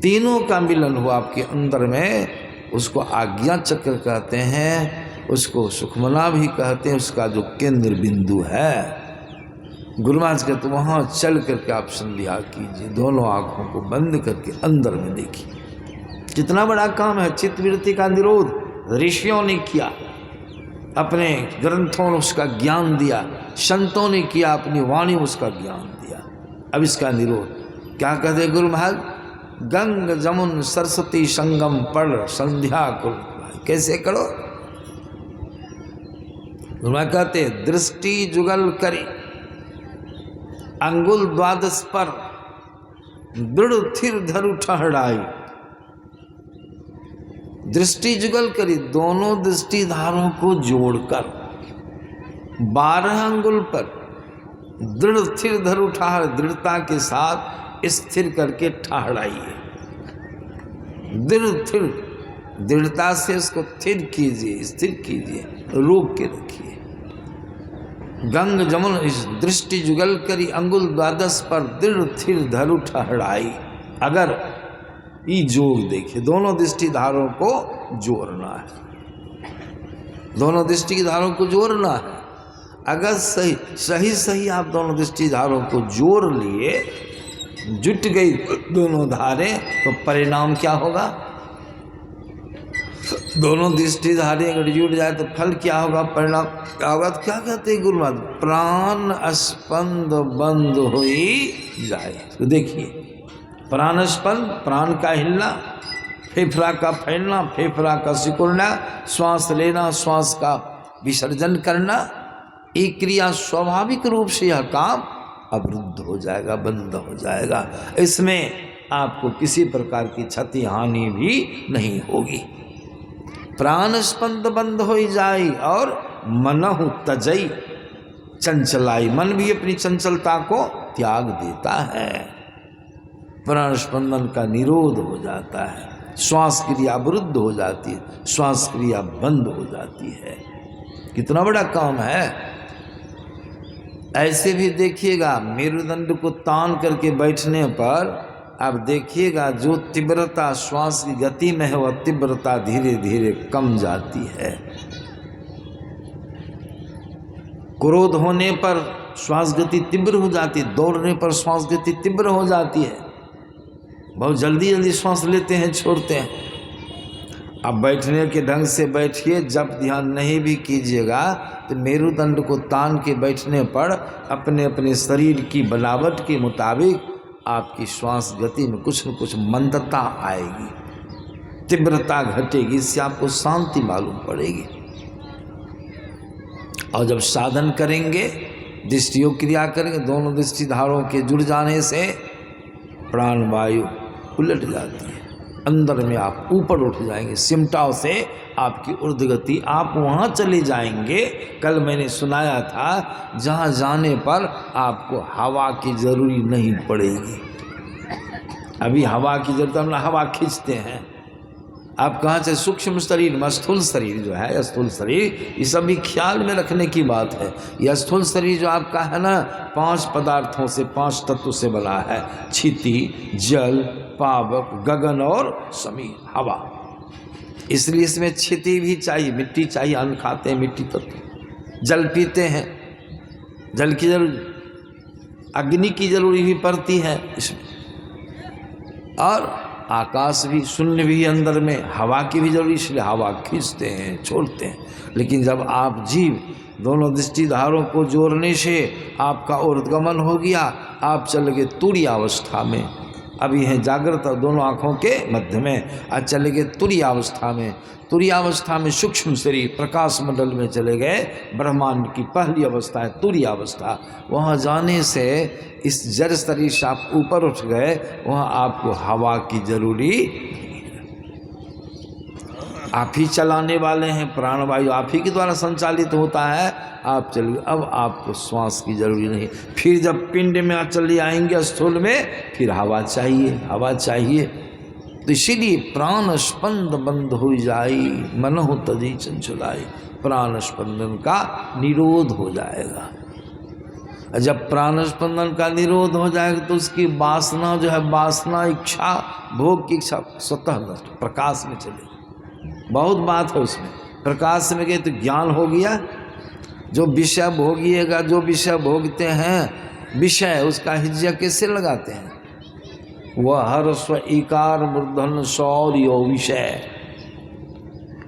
तीनों का मिलन हुआ आपके अंदर में, उसको आज्ञा चक्र कहते हैं, उसको सुखमना भी कहते हैं। उसका जो केंद्र बिंदु है, गुरु महाराज कहते वहाँ चल करके आप संध्या कीजिए, दोनों आँखों को बंद करके अंदर में देखिए। कितना बड़ा काम है चित्तवृत्ति का निरोध। ऋषियों ने किया, अपने ग्रंथों ने उसका ज्ञान दिया, संतों ने किया, अपनी वाणी में उसका ज्ञान दिया। अब इसका निरोध क्या कहते गुरु महाराज? गंग जमुन सरस्वती संगम पर संध्या करो। कैसे करो? गुरु महाराज कहते दृष्टि जुगल करी, अंगुल द्वादश पर दृढ़ थिर धरु ठहराई। दृष्टि जुगल करी, दोनों दृष्टि धारों को जोड़कर 12 अंगुल पर दृढ़ थिर धरु ठहर, दृढ़ता के साथ स्थिर करके ठहराइए। दृढ़ थिर, दृढ़ता से उसको थिर कीजिए, स्थिर कीजिए, रोक के रखिए। गंग जमुन दृष्टि जुगल करी, अंगुल द्वादश पर दृढ़ थिर धरु ठहराई। अगर ये जोग देखिए, दोनों दृष्टि धारों को जोड़ना है, दोनों दृष्टि की धारों को जोड़ना है। अगर सही आप दोनों दृष्टि धारों को जोड़ लिए, जुट गई दोनों धारें, तो परिणाम क्या होगा? दोनों दृष्टि धारें अगर जुट जाए तो फल क्या होगा? परिणाम क्या होगा? तो क्या कहते हैं गुरु महाराज? प्राण स्पंद बंद हो जाए। तो देखिए, प्राण स्पंद, प्राण का हिलना, फेफड़ा का फैलना, फेफड़ा का सिकुड़ना, श्वास लेना, श्वास का विसर्जन करना, ये क्रिया स्वाभाविक रूप से यह काम अवरुद्ध हो जाएगा, बंद हो जाएगा। इसमें आपको किसी प्रकार की क्षति हानि भी नहीं होगी। प्राण स्पंद बंद हो जाए और मनहु तजई चंचलाई, मन भी अपनी चंचलता को त्याग देता है। प्राण स्पंदन का निरोध हो जाता है, श्वास क्रिया अवरुद्ध हो जाती है, श्वास क्रिया बंद हो जाती है। कितना बड़ा काम है। ऐसे भी देखिएगा, मेरुदंड को तान करके बैठने पर आप देखिएगा, जो तीव्रता श्वास की गति में है वह तीव्रता धीरे धीरे कम जाती है। क्रोध होने पर श्वास गति तीव्र हो जाती है, दौड़ने पर श्वास गति तीव्र हो जाती है, बहुत जल्दी जल्दी श्वास लेते हैं, छोड़ते हैं। अब बैठने के ढंग से बैठिए, जब ध्यान नहीं भी कीजिएगा तो मेरुदंड को तान के बैठने पर अपने अपने शरीर की बनावट के मुताबिक आपकी श्वास गति में कुछ न कुछ मंदता आएगी, तीव्रता घटेगी, इससे आपको शांति मालूम पड़ेगी। और जब साधन करेंगे, दृष्टियोग क्रिया करेंगे, दोनों दृष्टिधारों के जुड़ जाने से प्राण वायु उलट जाती है, अंदर में आप ऊपर उठ जाएंगे, सिमटाव से आपकी ऊर्ध्वगति, आप वहाँ चले जाएंगे। कल मैंने सुनाया था जहाँ जाने पर आपको हवा की जरूरी नहीं पड़ेगी। अभी हवा की जरूरत, हम हवा खींचते हैं, आप कहाँ से सूक्ष्म शरीर में, स्थूल शरीर जो है, स्थूल शरीर, ये सब भी ख्याल में रखने की बात है। यह स्थूल शरीर जो आपका है ना, 5 पदार्थों से, 5 तत्वों से बना है, क्षिति, जल, पावक, गगन और समीर, हवा। इसलिए इसमें क्षिति भी चाहिए, मिट्टी चाहिए, अन्न खाते हैं मिट्टी तत्व, जल पीते हैं, जल की जरूरत, अग्नि की जरूरी भी पड़ती है इसमें, और आकाश भी, शून्य भी अंदर में, हवा की भी जरूरी, इसलिए हवा खींचते हैं, छोड़ते हैं। लेकिन जब आप जीव दोनों दृष्टिधारों को जोड़ने से आपका ऊर्ध्वगमन हो गया, आप चल गए तुरीय अवस्था में, अभी हैं जागृत दोनों आँखों के मध्य में, आज चले गए तुरीय अवस्था में। तुरीय अवस्था में सूक्ष्म शरीर प्रकाश मंडल में चले गए, ब्रह्मांड की पहली अवस्था है तुरीय अवस्था। वहाँ जाने से इस जड़ शरीर से आप ऊपर उठ गए, वहाँ आपको हवा की जरूरी, आप ही चलाने वाले हैं, प्राणवायु आप ही के द्वारा संचालित होता है, आप चलिए, अब आपको श्वास की जरूरी नहीं। फिर जब पिंड में चले आएंगे स्थूल में, फिर हवा चाहिए, हवा चाहिए। तो इसीलिए प्राण स्पंद बंद हो जाई, मन हो तजी चंचलाई, प्राण स्पंदन का निरोध हो जाएगा। जब प्राण स्पंदन का निरोध हो जाएगा तो उसकी वासना जो है, वासना, इच्छा, भोग की इच्छा स्वतः नष्ट, प्रकाश में चले। बहुत बात है उसमें, प्रकाश में गए तो ज्ञान हो गया। जो विषय भोगिएगा, जो विषय भोगते हैं, विषय उसका हिज्जा कैसे लगाते हैं, वह हर स्व इकार मूर्धन सौर यो विषय।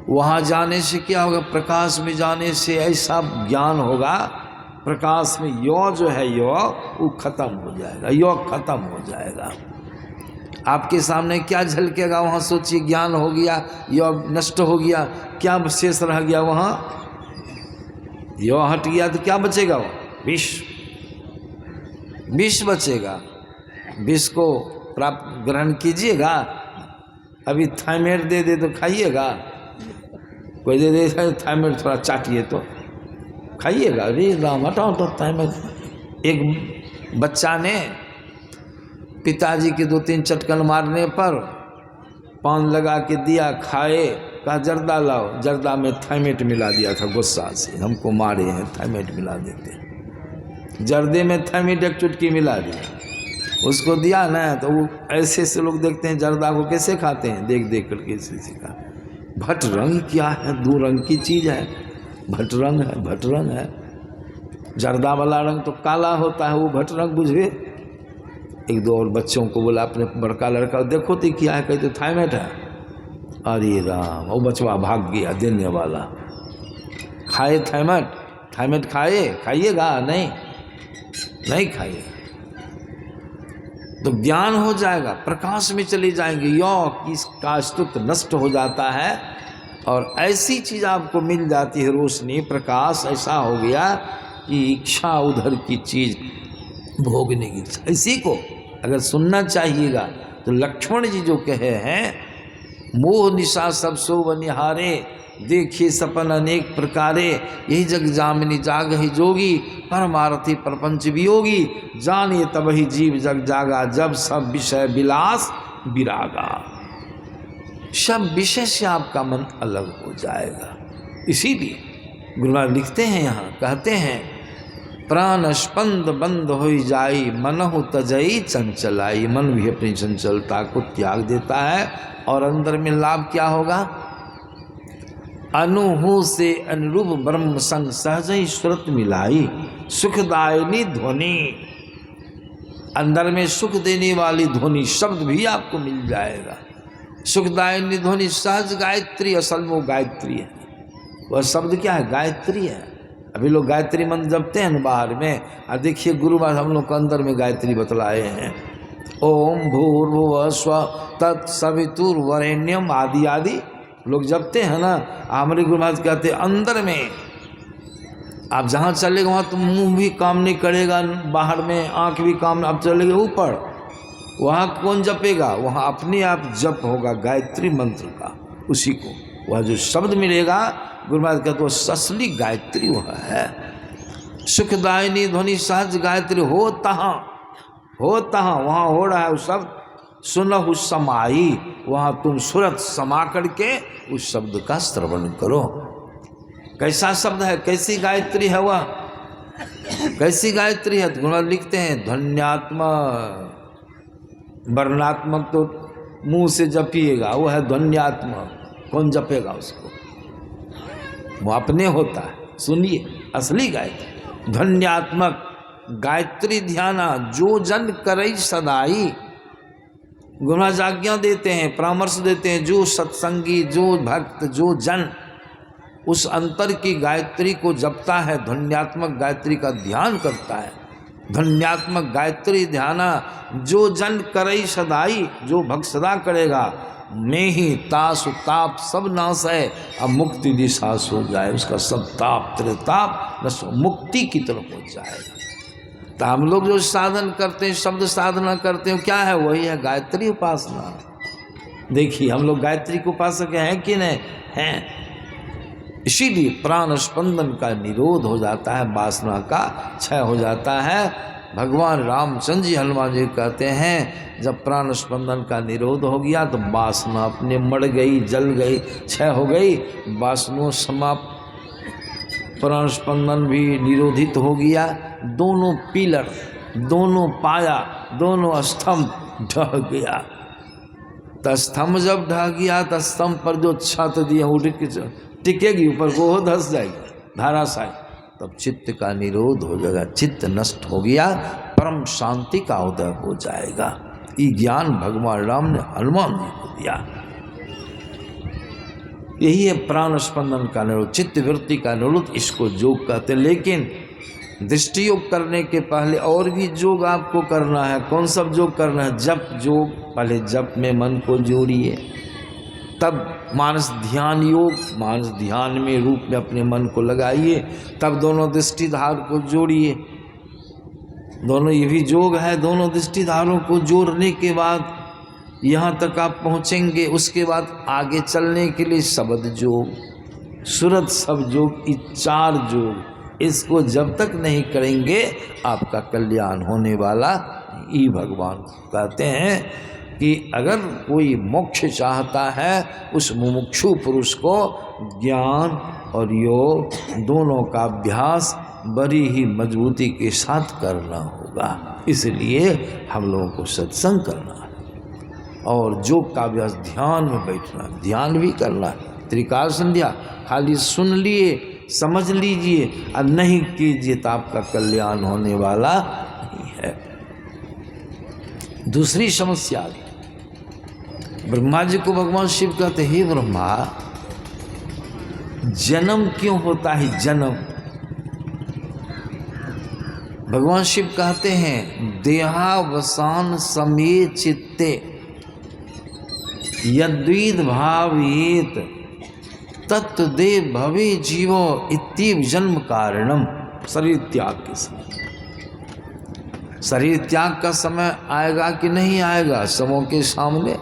वहाँ जाने से क्या होगा, प्रकाश में जाने से ऐसा ज्ञान होगा, प्रकाश में यो जो है, यो वो खत्म हो जाएगा, यो खत्म हो जाएगा। आपके सामने क्या झलकेगा, वहाँ सोचिए, ज्ञान हो गया, यो नष्ट हो गया, क्या शेष रह गया वहाँ, यो हट गया तो क्या बचेगा, वो विष, विष बचेगा। विष को प्राप्त ग्रहण कीजिएगा। अभी थाइमेट दे दे तो खाइएगा, कोई दे दे थाइमेट थोड़ा चाटिए तो खाइएगा, अरे राम हटाओ तो थाइमेट। एक बच्चा ने पिताजी के 2-3 चटकन मारने पर पान लगा के दिया, खाए, कहा जर्दा लाओ, जर्दा में थाइमेट मिला दिया था, गुस्सा से, हमको मारे हैं, थाइमेट मिला देते। जर्दे में थाइमेट एक चुटकी मिला दिया, उसको दिया ना, तो वो ऐसे से लोग देखते हैं जर्दा को कैसे खाते हैं, देख देख करके इसी का। भट रंग क्या है, 2 रंग की चीज़ है, भट रंग है, भट रंग है। जर्दा वाला रंग तो काला होता है, वो भट रंग बुझे। 1-2 और बच्चों को बोला, अपने बड़का लड़का, देखो तो क्या है, कहते थाइमेट है। अरे राम, वो बचवा भाग गया देने वाला। खाए थाइमेट, थाइमेट खाए, खाइएगा नहीं, नहीं खाइए तो ज्ञान हो जाएगा, प्रकाश में चले जाएंगे, यो का अस्तित्व नष्ट हो जाता है और ऐसी चीज आपको मिल जाती है, रोशनी, प्रकाश। ऐसा हो गया कि इच्छा उधर की चीज भोगने की इच्छा। इसी को अगर सुनना चाहिएगा तो लक्ष्मण जी जो कहे हैं, मोह निशा सब सो बनिहारे, देखिए सपन अनेक प्रकारे, यही जग जामिनी जाग ही जोगी, परमारथी प्रपंच वियोगी, जानिए तब ही जीव जग जागा, जब सब विषय विलास विरागा। सब विषय से आपका मन अलग हो जाएगा। इसीलिए गुरुनाथ लिखते हैं, यहाँ कहते हैं, प्राण स्पंद बंद हो जाई, मनहु तजई चंचलाई। मन भी अपनी चंचलता को त्याग देता है और अंदर में लाभ क्या होगा, अनुहू से अनुरूप ब्रह्म संग सहज ही श्रुत मिलाई, सुखदायिनी ध्वनि, अंदर में सुख देने वाली ध्वनि शब्द भी आपको मिल जाएगा। सुखदायिनी ध्वनि सहज गायत्री, असल में वो गायत्री है। वह शब्द क्या है? गायत्री है। अभी लोग गायत्री मंत्र जपते हैं ना बाहर में, और देखिए गुरु महाराज हम लोग को अंदर में गायत्री बतलाए हैं। ओम भूर्भुवः स्वः तत्सवितुर्वरेण्यम आदि आदि लोग जपते हैं ना। हमारे गुरु महाराज कहते हैं अंदर में आप जहाँ चलेगा वहाँ तो मुंह भी काम नहीं करेगा, बाहर में आँख भी काम, आप चलेंगे ऊपर, वहाँ कौन जपेगा? वहाँ अपने आप जप होगा गायत्री मंत्र का। उसी को वह जो शब्द मिलेगा गुरु महाराज कहते वो ससली गायत्री वह है। सुखदायिनी ध्वनि सहज गायत्री हो तहाँ वहाँ हो रहा है उस शब्द। सुनहु समाई, वहाँ तुम सुरत समा करके उस शब्द का श्रवण करो। कैसा शब्द है? कैसी गायत्री है वह? कैसी गायत्री है? तो गुरु लिखते हैं ध्वन्यात्मक, वर्णात्मक तो मुंह से जपिएगा, वो है ध्वन्यात्मक। कौन जपेगा उसको? वो अपने होता है। सुनिए असली गायत्री ध्वन्यात्मक गायत्री ध्याना, जो जन करई सदाई। गुरु आज्ञा देते हैं, परामर्श देते हैं, जो सत्संगी, जो भक्त, जो जन उस अंतर की गायत्री को जपता है, ध्वन्यात्मक गायत्री का ध्यान करता है। ध्वन्यात्मक गायत्री ध्याना, जो जन करई सदाई, जो भक्त सदा करेगा, में ही तासु ताप सब नाश है, अब मुक्ति दिशास हो जाए, उसका सब ताप त्रिताप बस मुक्ति की तरफ हो जाएगा। तो हम लोग जो साधन करते हैं, शब्द साधना करते हैं, क्या है? वही है गायत्री उपासना। देखिए हम लोग गायत्री के उपासक हैं कि नहीं हैं। इसीलिए प्राण स्पंदन का निरोध हो जाता है, वासना का क्षय हो जाता है। भगवान रामचंद्र जी हनुमान जी कहते हैं जब प्राण स्पंदन का निरोध हो गया तो वासना अपने मर गई, जल गई, क्षय हो गई, वासना समाप्त, प्राण स्पंदन भी निरोधित हो गया। दोनों पिलर, दोनों पाया, दोनों स्तंभ ढह गया। तो स्तंभ जब ढह गया तो स्तंभ पर जो छत दिए उठ के टिकेगी, ऊपर को हो धस जाएगी धाराशायी, तब चित्त का निरोध हो जाएगा, चित्त नष्ट हो गया, परम शांति का उदय हो जाएगा। ये ज्ञान भगवान राम ने हनुमान जी को दिया। यही है प्राण स्पंदन का निरोध, चित्त वृत्ति का निरोध, इसको योग कहते हैं। लेकिन दृष्टि योग करने के पहले और भी योग आपको करना है। कौन सा योग करना है? जप योग। पहले जप में मन को जोड़िए, तब मानस ध्यान योग, मानस ध्यान में रूप में अपने मन को लगाइए, तब दोनों दृष्टिधार को जोड़िए। दोनों ये भी योग है। दोनों दृष्टिधारों को जोड़ने के बाद यहाँ तक आप पहुँचेंगे। उसके बाद आगे चलने के लिए शब्द योग, सुरत शब्द योग, ये 4 योग, इसको जब तक नहीं करेंगे आपका कल्याण होने वाला। ये भगवान कहते हैं कि अगर कोई मोक्ष चाहता है उस मुमुक्षु पुरुष को ज्ञान और योग दोनों का अभ्यास बड़ी ही मजबूती के साथ करना होगा। इसलिए हम लोगों को सत्संग करना है और योग का अभ्यास, ध्यान में बैठना, ध्यान भी करना। त्रिकाल संध्या खाली सुन लिए, समझ लीजिए और नहीं कीजिए तो आपका कल्याण होने वाला नहीं है। दूसरी समस्या, ब्रह्मा जी को भगवान शिव कहते, हे ब्रह्मा, जन्म क्यों होता है? जन्म भगवान शिव कहते हैं देहावसान समय चित्ते यद्विद भावेत तत्देव भवे जीवो इत्येव जन्म कारणम। शरीर त्याग के समय, शरीर त्याग का समय आएगा कि नहीं आएगा? सबों के सामने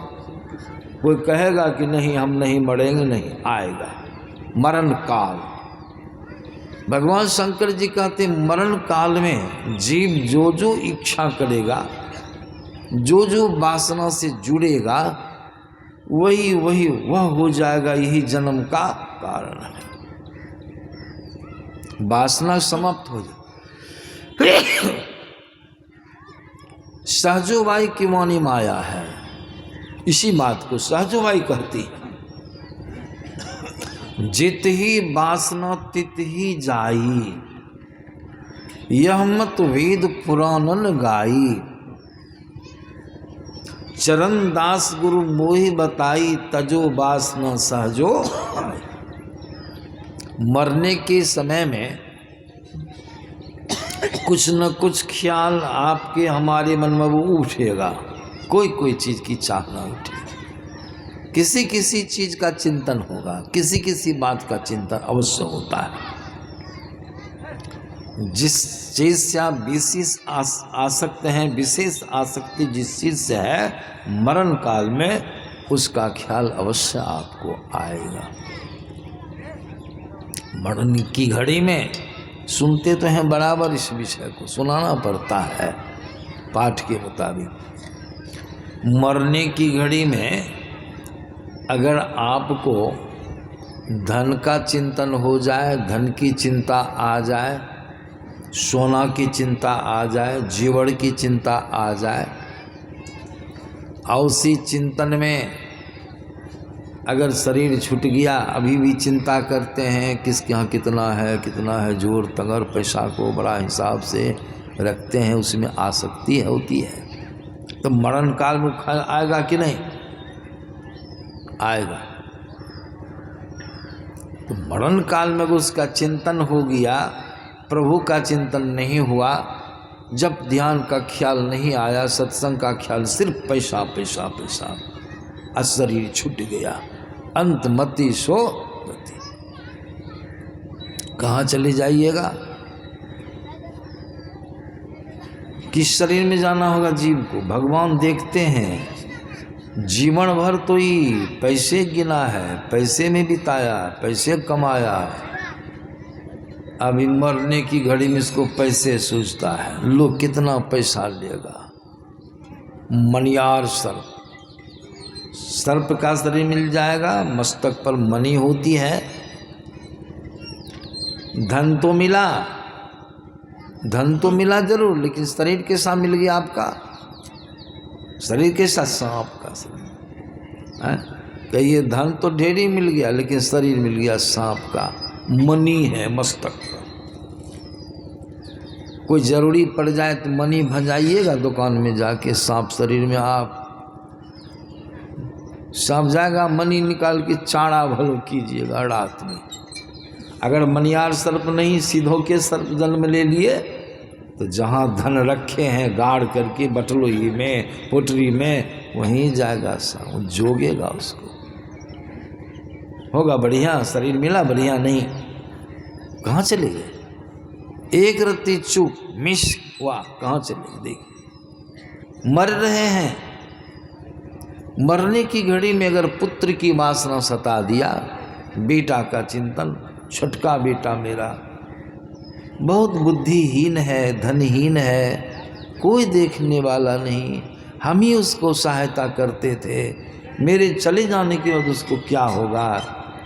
कोई कहेगा कि नहीं हम नहीं मरेंगे, नहीं आएगा मरण काल। भगवान शंकर जी कहते मरण काल में जीव जो जो इच्छा करेगा, जो जो वासना से जुड़ेगा, वही वह हो जाएगा। यही जन्म का कारण है। वासना समाप्त हो जाए। सहजोबाई की मौनी माया है, इसी बात को सहजोबाई कहती है। जित ही वासना तित ही जाई, यह मत वेद पुराणन गाई। चरण दास गुरु मोहि बताई, तजो वासना सहजो। मरने के समय में कुछ न कुछ ख्याल आपके हमारे मन में वो उठेगा, कोई कोई चीज़ की चाहना उठेगी, किसी किसी चीज़ का चिंतन होगा, किसी किसी बात का चिंतन अवश्य होता है। जिस चीज़ से आप विशेष आसक्त हैं, विशेष आसक्ति जिस चीज़ से है, मरण काल में उसका ख्याल अवश्य आपको आएगा। मरण की घड़ी में सुनते तो हैं बराबर, इस विषय को सुनाना पड़ता है पाठ के मुताबिक। मरने की घड़ी में अगर आपको धन का चिंतन हो जाए, धन की चिंता आ जाए, सोना की चिंता आ जाए, जीवन की चिंता आ जाए, और उसी चिंतन में अगर शरीर छूट गया, अभी भी चिंता करते हैं किसके यहाँ कितना है, जोर तंगर पैसा को बड़ा हिसाब से रखते हैं, उसमें आसक्ति होती है, तो मरण काल में आएगा कि नहीं आएगा। तो मरण काल में उसका चिंतन हो गया, प्रभु का चिंतन नहीं हुआ, जब ध्यान का ख्याल नहीं आया, सत्संग का ख्याल, सिर्फ पैसा पैसा पैसा, और शरीर छूट गया, अंत मति सो गति। कहाँ चले जाइएगा, किस शरीर में जाना होगा जीव को? भगवान देखते हैं, जीवन भर तो ही पैसे गिना है, पैसे में बिताया, पैसे कमाया, अभी मरने की घड़ी में इसको पैसे सोचता है, लोग कितना पैसा लेगा। मनियार सर्प, सर्प का शरीर मिल जाएगा, मस्तक पर मणि होती है, धन तो मिला जरूर, लेकिन शरीर के साथ मिल गया आपका, शरीर के साथ सांप का शरीर है। कहिए धन तो ढेरी मिल गया, लेकिन शरीर मिल गया सांप का, मणि है मस्तक पर। कोई जरूरी पड़ जाए तो मणि भंजाइएगा दुकान में जाके, सांप शरीर में, आप सांप जाएगा, मणि निकाल के चाड़ा भलो कीजिएगा रात में। अगर मनियार सर्प नहीं, सीधों के सर्प जन्म ले लिए, तो जहाँ धन रखे हैं गाड़ करके बटलोई में, पोटरी में, वहीं जाएगा सांप, जोगेगा उसको। होगा बढ़िया, शरीर मिला बढ़िया, नहीं कहाँ चले गए? एक रत्ती चूक मिस हुआ, कहाँ चले गए? देखिए मर रहे हैं, मरने की घड़ी में अगर पुत्र की वासना सता दिया, बेटा का चिंतन, छठका बेटा मेरा बहुत बुद्धिहीन है, धनहीन है, कोई देखने वाला नहीं, हम ही उसको सहायता करते थे, मेरे चले जाने के बाद उसको क्या होगा,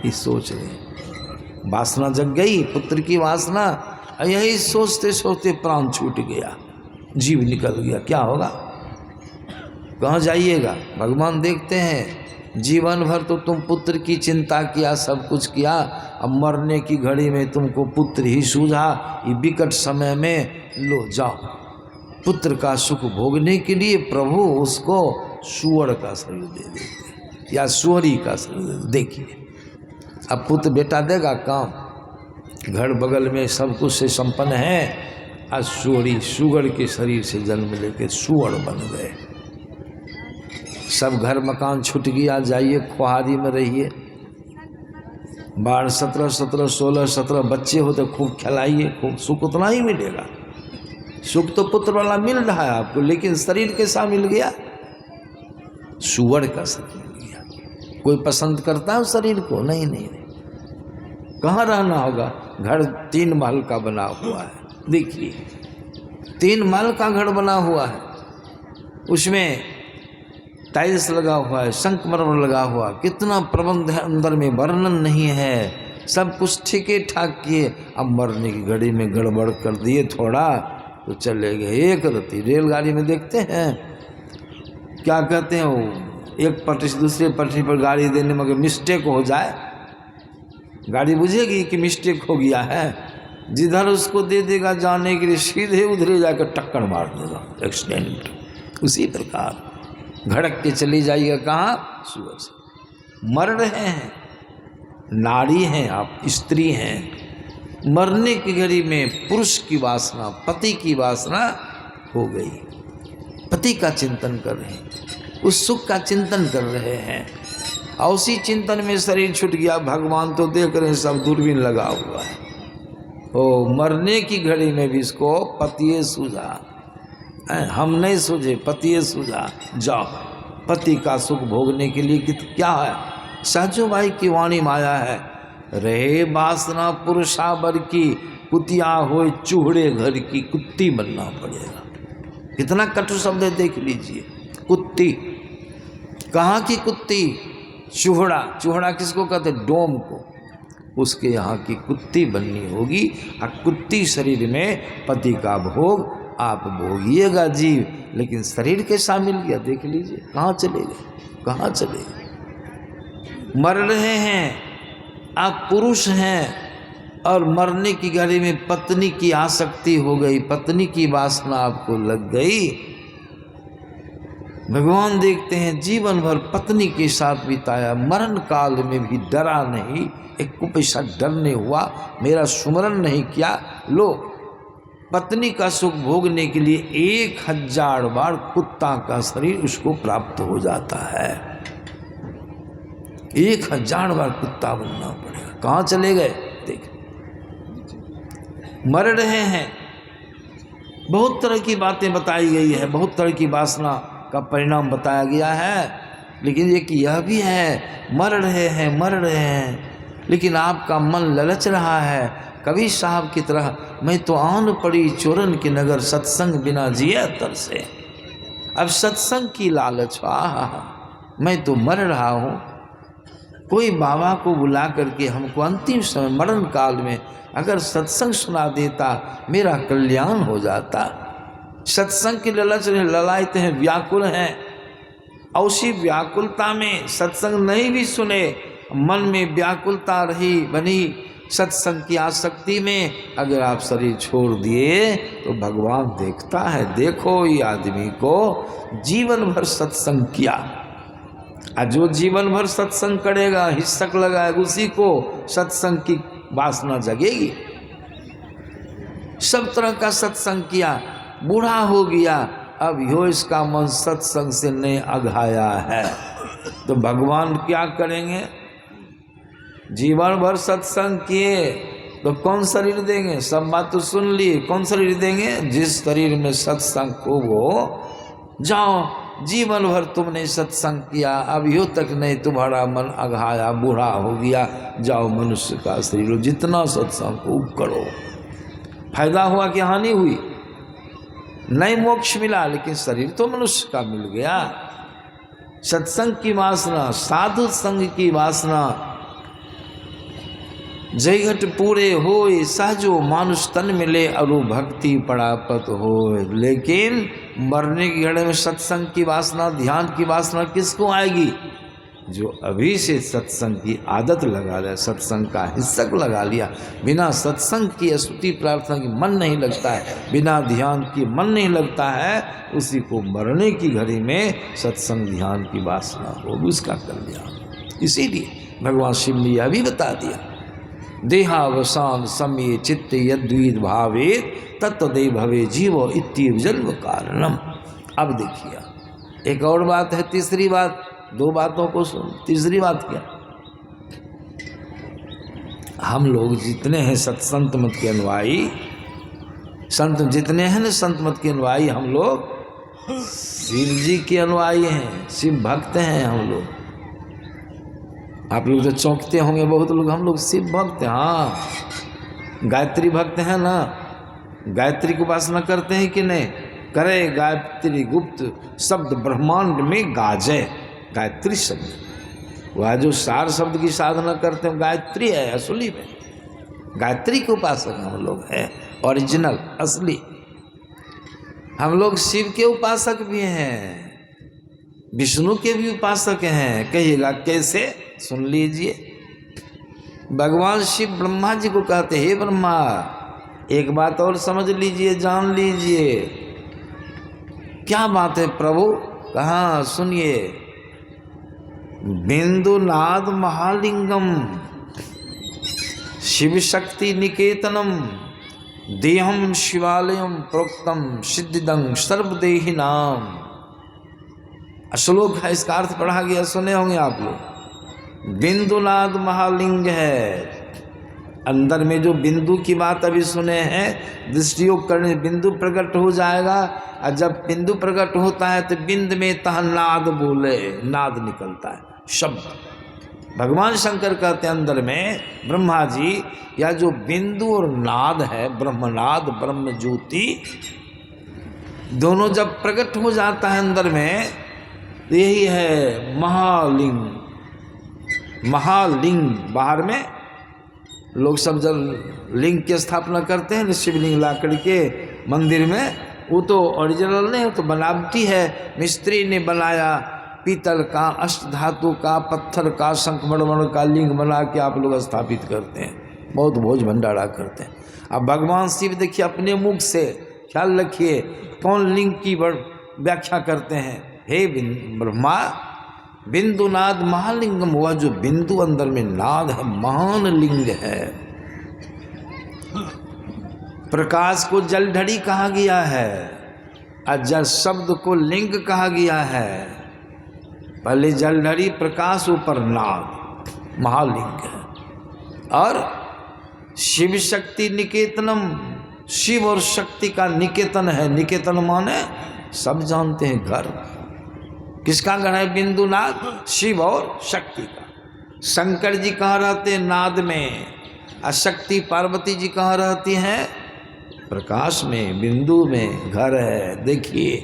ये सोच रहे। वासना जग गई, पुत्र की वासना, यही सोचते सोचते प्राण छूट गया, जीव निकल गया, क्या होगा? कहाँ जाइएगा? भगवान देखते हैं, जीवन भर तो तुम पुत्र की चिंता किया, सब कुछ किया, अब मरने की घड़ी में तुमको पुत्र ही सूझा, ये विकट समय में लो जाओ। पुत्र का सुख भोगने के लिए प्रभु उसको सुअर का शरीर दे देते या सुअरी का शरीर दे देते। देखिए अब पुत्र बेटा देगा काम, घर बगल में सब कुछ से संपन्न है, आज सुअरी सुअर के शरीर से जन्म लेके सुअर बन गए। सब घर मकान छूट गया, जाइए खुहारी में रहिए, 12, 17, 16, 17 बच्चे हो तो खूब खिलाइए, खूब सुख उतना ही मिलेगा। सुख तो पुत्र वाला मिल रहा है आपको, लेकिन शरीर कैसा मिल गया? सुअर का शरीर मिल गया। कोई पसंद करता है उस शरीर को? नहीं नहीं, नहीं। कहाँ रहना होगा? घर 3 महल का बना हुआ है, देखिए 3 महल का घर बना हुआ है, उसमें टाइल्स लगा हुआ है, संगमरमर लगा हुआ, कितना प्रबंध है अंदर में, वर्णन नहीं है, सब कुछ ठीके ठाक किए। अब मरने की घड़ी में गड़बड़ कर दिए थोड़ा तो चले गए। एक रत्ती रेलगाड़ी में देखते हैं क्या कहते हैं, वो एक पटरी से दूसरे पटरी पर गाड़ी देने में अगर मिस्टेक हो जाए गाड़ी बुझेगी कि मिस्टेक हो गया है, जिधर उसको दे देगा जाने के लिए सीधे उधरे जाकर टक्कर मार देगा, एक्सीडेंट। उसी प्रकार घड़क के चली जाइएगा कहाँ, सूरज से। मर रहे हैं, नारी हैं आप, स्त्री हैं, मरने की घड़ी में पुरुष की वासना, पति की वासना हो गई, पति का चिंतन कर रहे हैं, उस सुख का चिंतन कर रहे हैं, और उसी चिंतन में शरीर छूट गया। भगवान तो देख रहे हैं, सब दूरबीन लगा हुआ है। ओ मरने की घड़ी में भी इसको पतिए सूझा, हम नहीं सूझे, पतिए सूझा, जाओ पति का सुख भोगने के लिए। क्या है, साजू भाई की वाणी माया है, रहे वासना पुरुषा बर की, कुतिया होए चूहड़े घर की, कुत्ती बनना पड़ेगा। कितना कटु शब्द है, देख लीजिए। कुत्ती, कहाँ की कुत्ती, चूहड़ा। चूहड़ा किसको कहते, डोम को, उसके यहाँ की कुत्ती बननी होगी। और कुत्ती शरीर में पति का भोग आप भोगिएगा जीव, लेकिन शरीर कैसा मिल गया देख लीजिए। कहाँ चले गए, कहाँ चले गए। मर रहे हैं, आप पुरुष हैं और मरने की घड़ी में पत्नी की आसक्ति हो गई, पत्नी की वासना आपको लग गई। भगवान देखते हैं जीवन भर पत्नी के साथ बिताया, मरण काल में भी डरा नहीं, एक पैसा डर नहीं हुआ, मेरा सुमरण नहीं किया। लो पत्नी का सुख भोगने के लिए 1000 बार कुत्ता का शरीर उसको प्राप्त हो जाता है। 1000 बार कुत्ता बनना पड़ेगा। कहाँ चले गए, देख मर रहे हैं। बहुत तरह की बातें बताई गई है, बहुत तरह की वासना का परिणाम बताया गया है, लेकिन एक यह भी है, मर रहे हैं, मर रहे हैं, लेकिन आपका मन ललच रहा है कबीर साहब की तरह, मैं तो आन पड़ी चोरन के नगर, सत्संग बिना जिए तरसे। अब सत्संग की लालच, मैं तो मर रहा हूँ। कोई बाबा को बुला करके हमको अंतिम समय मरण काल में अगर सत्संग सुना देता, मेरा कल्याण हो जाता। सत्संग की ललच ललायत हैं, व्याकुल हैं, और उसी व्याकुलता में सत्संग नहीं भी सुने, मन में व्याकुलता रही बनी, सत्संग की आसक्ति में अगर आप शरीर छोड़ दिए तो भगवान देखता है। देखो ये आदमी को जीवन भर सत्संग किया, और जो जीवन भर सत्संग करेगा, हिस्सक लगाएगा, उसी को सत्संग की वासना जगेगी। सब तरह का सत्संग किया, बूढ़ा हो गया, अब यो इसका मन सत्संग से नहीं अघाया है, तो भगवान क्या करेंगे। जीवन भर सत्संग किए तो कौन शरीर देंगे, सब बात तो सुन लिए, कौन शरीर देंगे, जिस शरीर में सत्संग खूब हो। जाओ जीवन भर तुमने सत्संग किया, अब यो तक नहीं तुम्हारा मन अघाया, बूढ़ा हो गया, जाओ मनुष्य का शरीर हो, जितना सत्संग खूब करो। फायदा हुआ कि हानि हुई, नहीं मोक्ष मिला, लेकिन शरीर तो मनुष्य का मिल गया। सत्संग की वासना, साधु संग की वासना, जय घट पूरे होए, सहजो मानुष तन मिले, अरु भक्ति पड़ापत होए। लेकिन मरने की घड़ी में सत्संग की वासना, ध्यान की वासना किसको आएगी, जो अभी से सत्संग की आदत लगा लिया, सत्संग का हिस्सक लगा लिया। बिना सत्संग की स्तुति प्रार्थना की मन नहीं लगता है, बिना ध्यान की मन नहीं लगता है, उसी को मरने की घड़ी में सत्संग ध्यान की वासना होगी, उसका कल्याण। इसीलिए भगवान शिव ने यह भी बता दिया, देहावसान समय चित्त यद्विद भावे तत्तदे भवे जीवो इत्येव जन्म कारणम। अब देखिए एक और बात है, तीसरी बात, दो बातों को सुन, तीसरी बात क्या, हम लोग जितने हैं सत्संत मत के अनुयायी, संत जितने हैं ना संत मत के अनुयायी, हम लोग शिव जी के अनुयायी हैं, शिव भक्त हैं हम लोग। आप लोग तो चौंकते होंगे बहुत लोग, हम लोग शिव भक्त हैं। हाँ, गायत्री भक्त हैं ना, गायत्री की उपासना करते हैं कि नहीं, करे गायत्री गुप्त शब्द ब्रह्मांड में गाजे, गायत्री शब्द, वह जो सार शब्द की साधना करते हैं गायत्री है, असली में गायत्री के उपासक हम लोग हैं, ओरिजिनल असली। हम लोग शिव के उपासक भी हैं, विष्णु के भी उपासक हैं। कहिएगा कैसे, सुन लीजिए। भगवान शिव ब्रह्मा जी को कहते, हे ब्रह्मा, एक बात और समझ लीजिए, जान लीजिए। क्या बात है प्रभु? कहा, सुनिए। बिंदुनाद महालिंगम शिव शक्ति निकेतनम देहम शिवालयम प्रोक्तम सिद्धिदं सर्वदेहि नाम। श्लोक है, इसका अर्थ पढ़ा गया, सुने होंगे आप लोग। बिंदुनाद महालिंग है, अंदर में जो बिंदु की बात अभी सुने हैं, दृष्टियोग करने बिंदु प्रकट हो जाएगा। और जब बिंदु प्रकट होता है तो बिंद में तह नाद बोले, नाद निकलता है, शब्द। भगवान शंकर कहते हैं अंदर में ब्रह्मा जी, या जो बिंदु और नाद है, ब्रह्मनाद ब्रह्म ज्योति, दोनों जब प्रकट हो जाता है अंदर में, तो यही है महालिंग। महालिंग, बाहर में लोग सब जब लिंग की स्थापना करते हैं, शिवलिंग ला करके मंदिर में, वो तो ओरिजिनल नहीं, वो तो बनावटी है। मिस्त्री ने बनाया, पीतल का, अष्ट धातु का, पत्थर का, शंखमणि का लिंग बना के आप लोग स्थापित करते हैं, बहुत भोज भंडारा करते हैं। अब भगवान शिव देखिए अपने मुख से, ख्याल रखिए कौन लिंग की व्याख्या करते हैं। हे ब्रह्मा, बिंदुनाद महालिंगम, हुआ जो बिंदु अंदर में नाद है, महान लिंग है। प्रकाश को जलधरी कहा गया है, और जल शब्द को लिंग कहा गया है। पहले जलधरी प्रकाश, ऊपर नाद, महालिंग है। और शिव शक्ति निकेतनम, शिव और शक्ति का निकेतन है। निकेतन माने सब जानते हैं घर, किसका घर है? बिंदुनाद, शिव और शक्ति का। शंकर जी कहाँ रहते हैं? नाद में। और शक्ति पार्वती जी कहाँ रहती हैं? प्रकाश में, बिंदु में घर है। देखिए,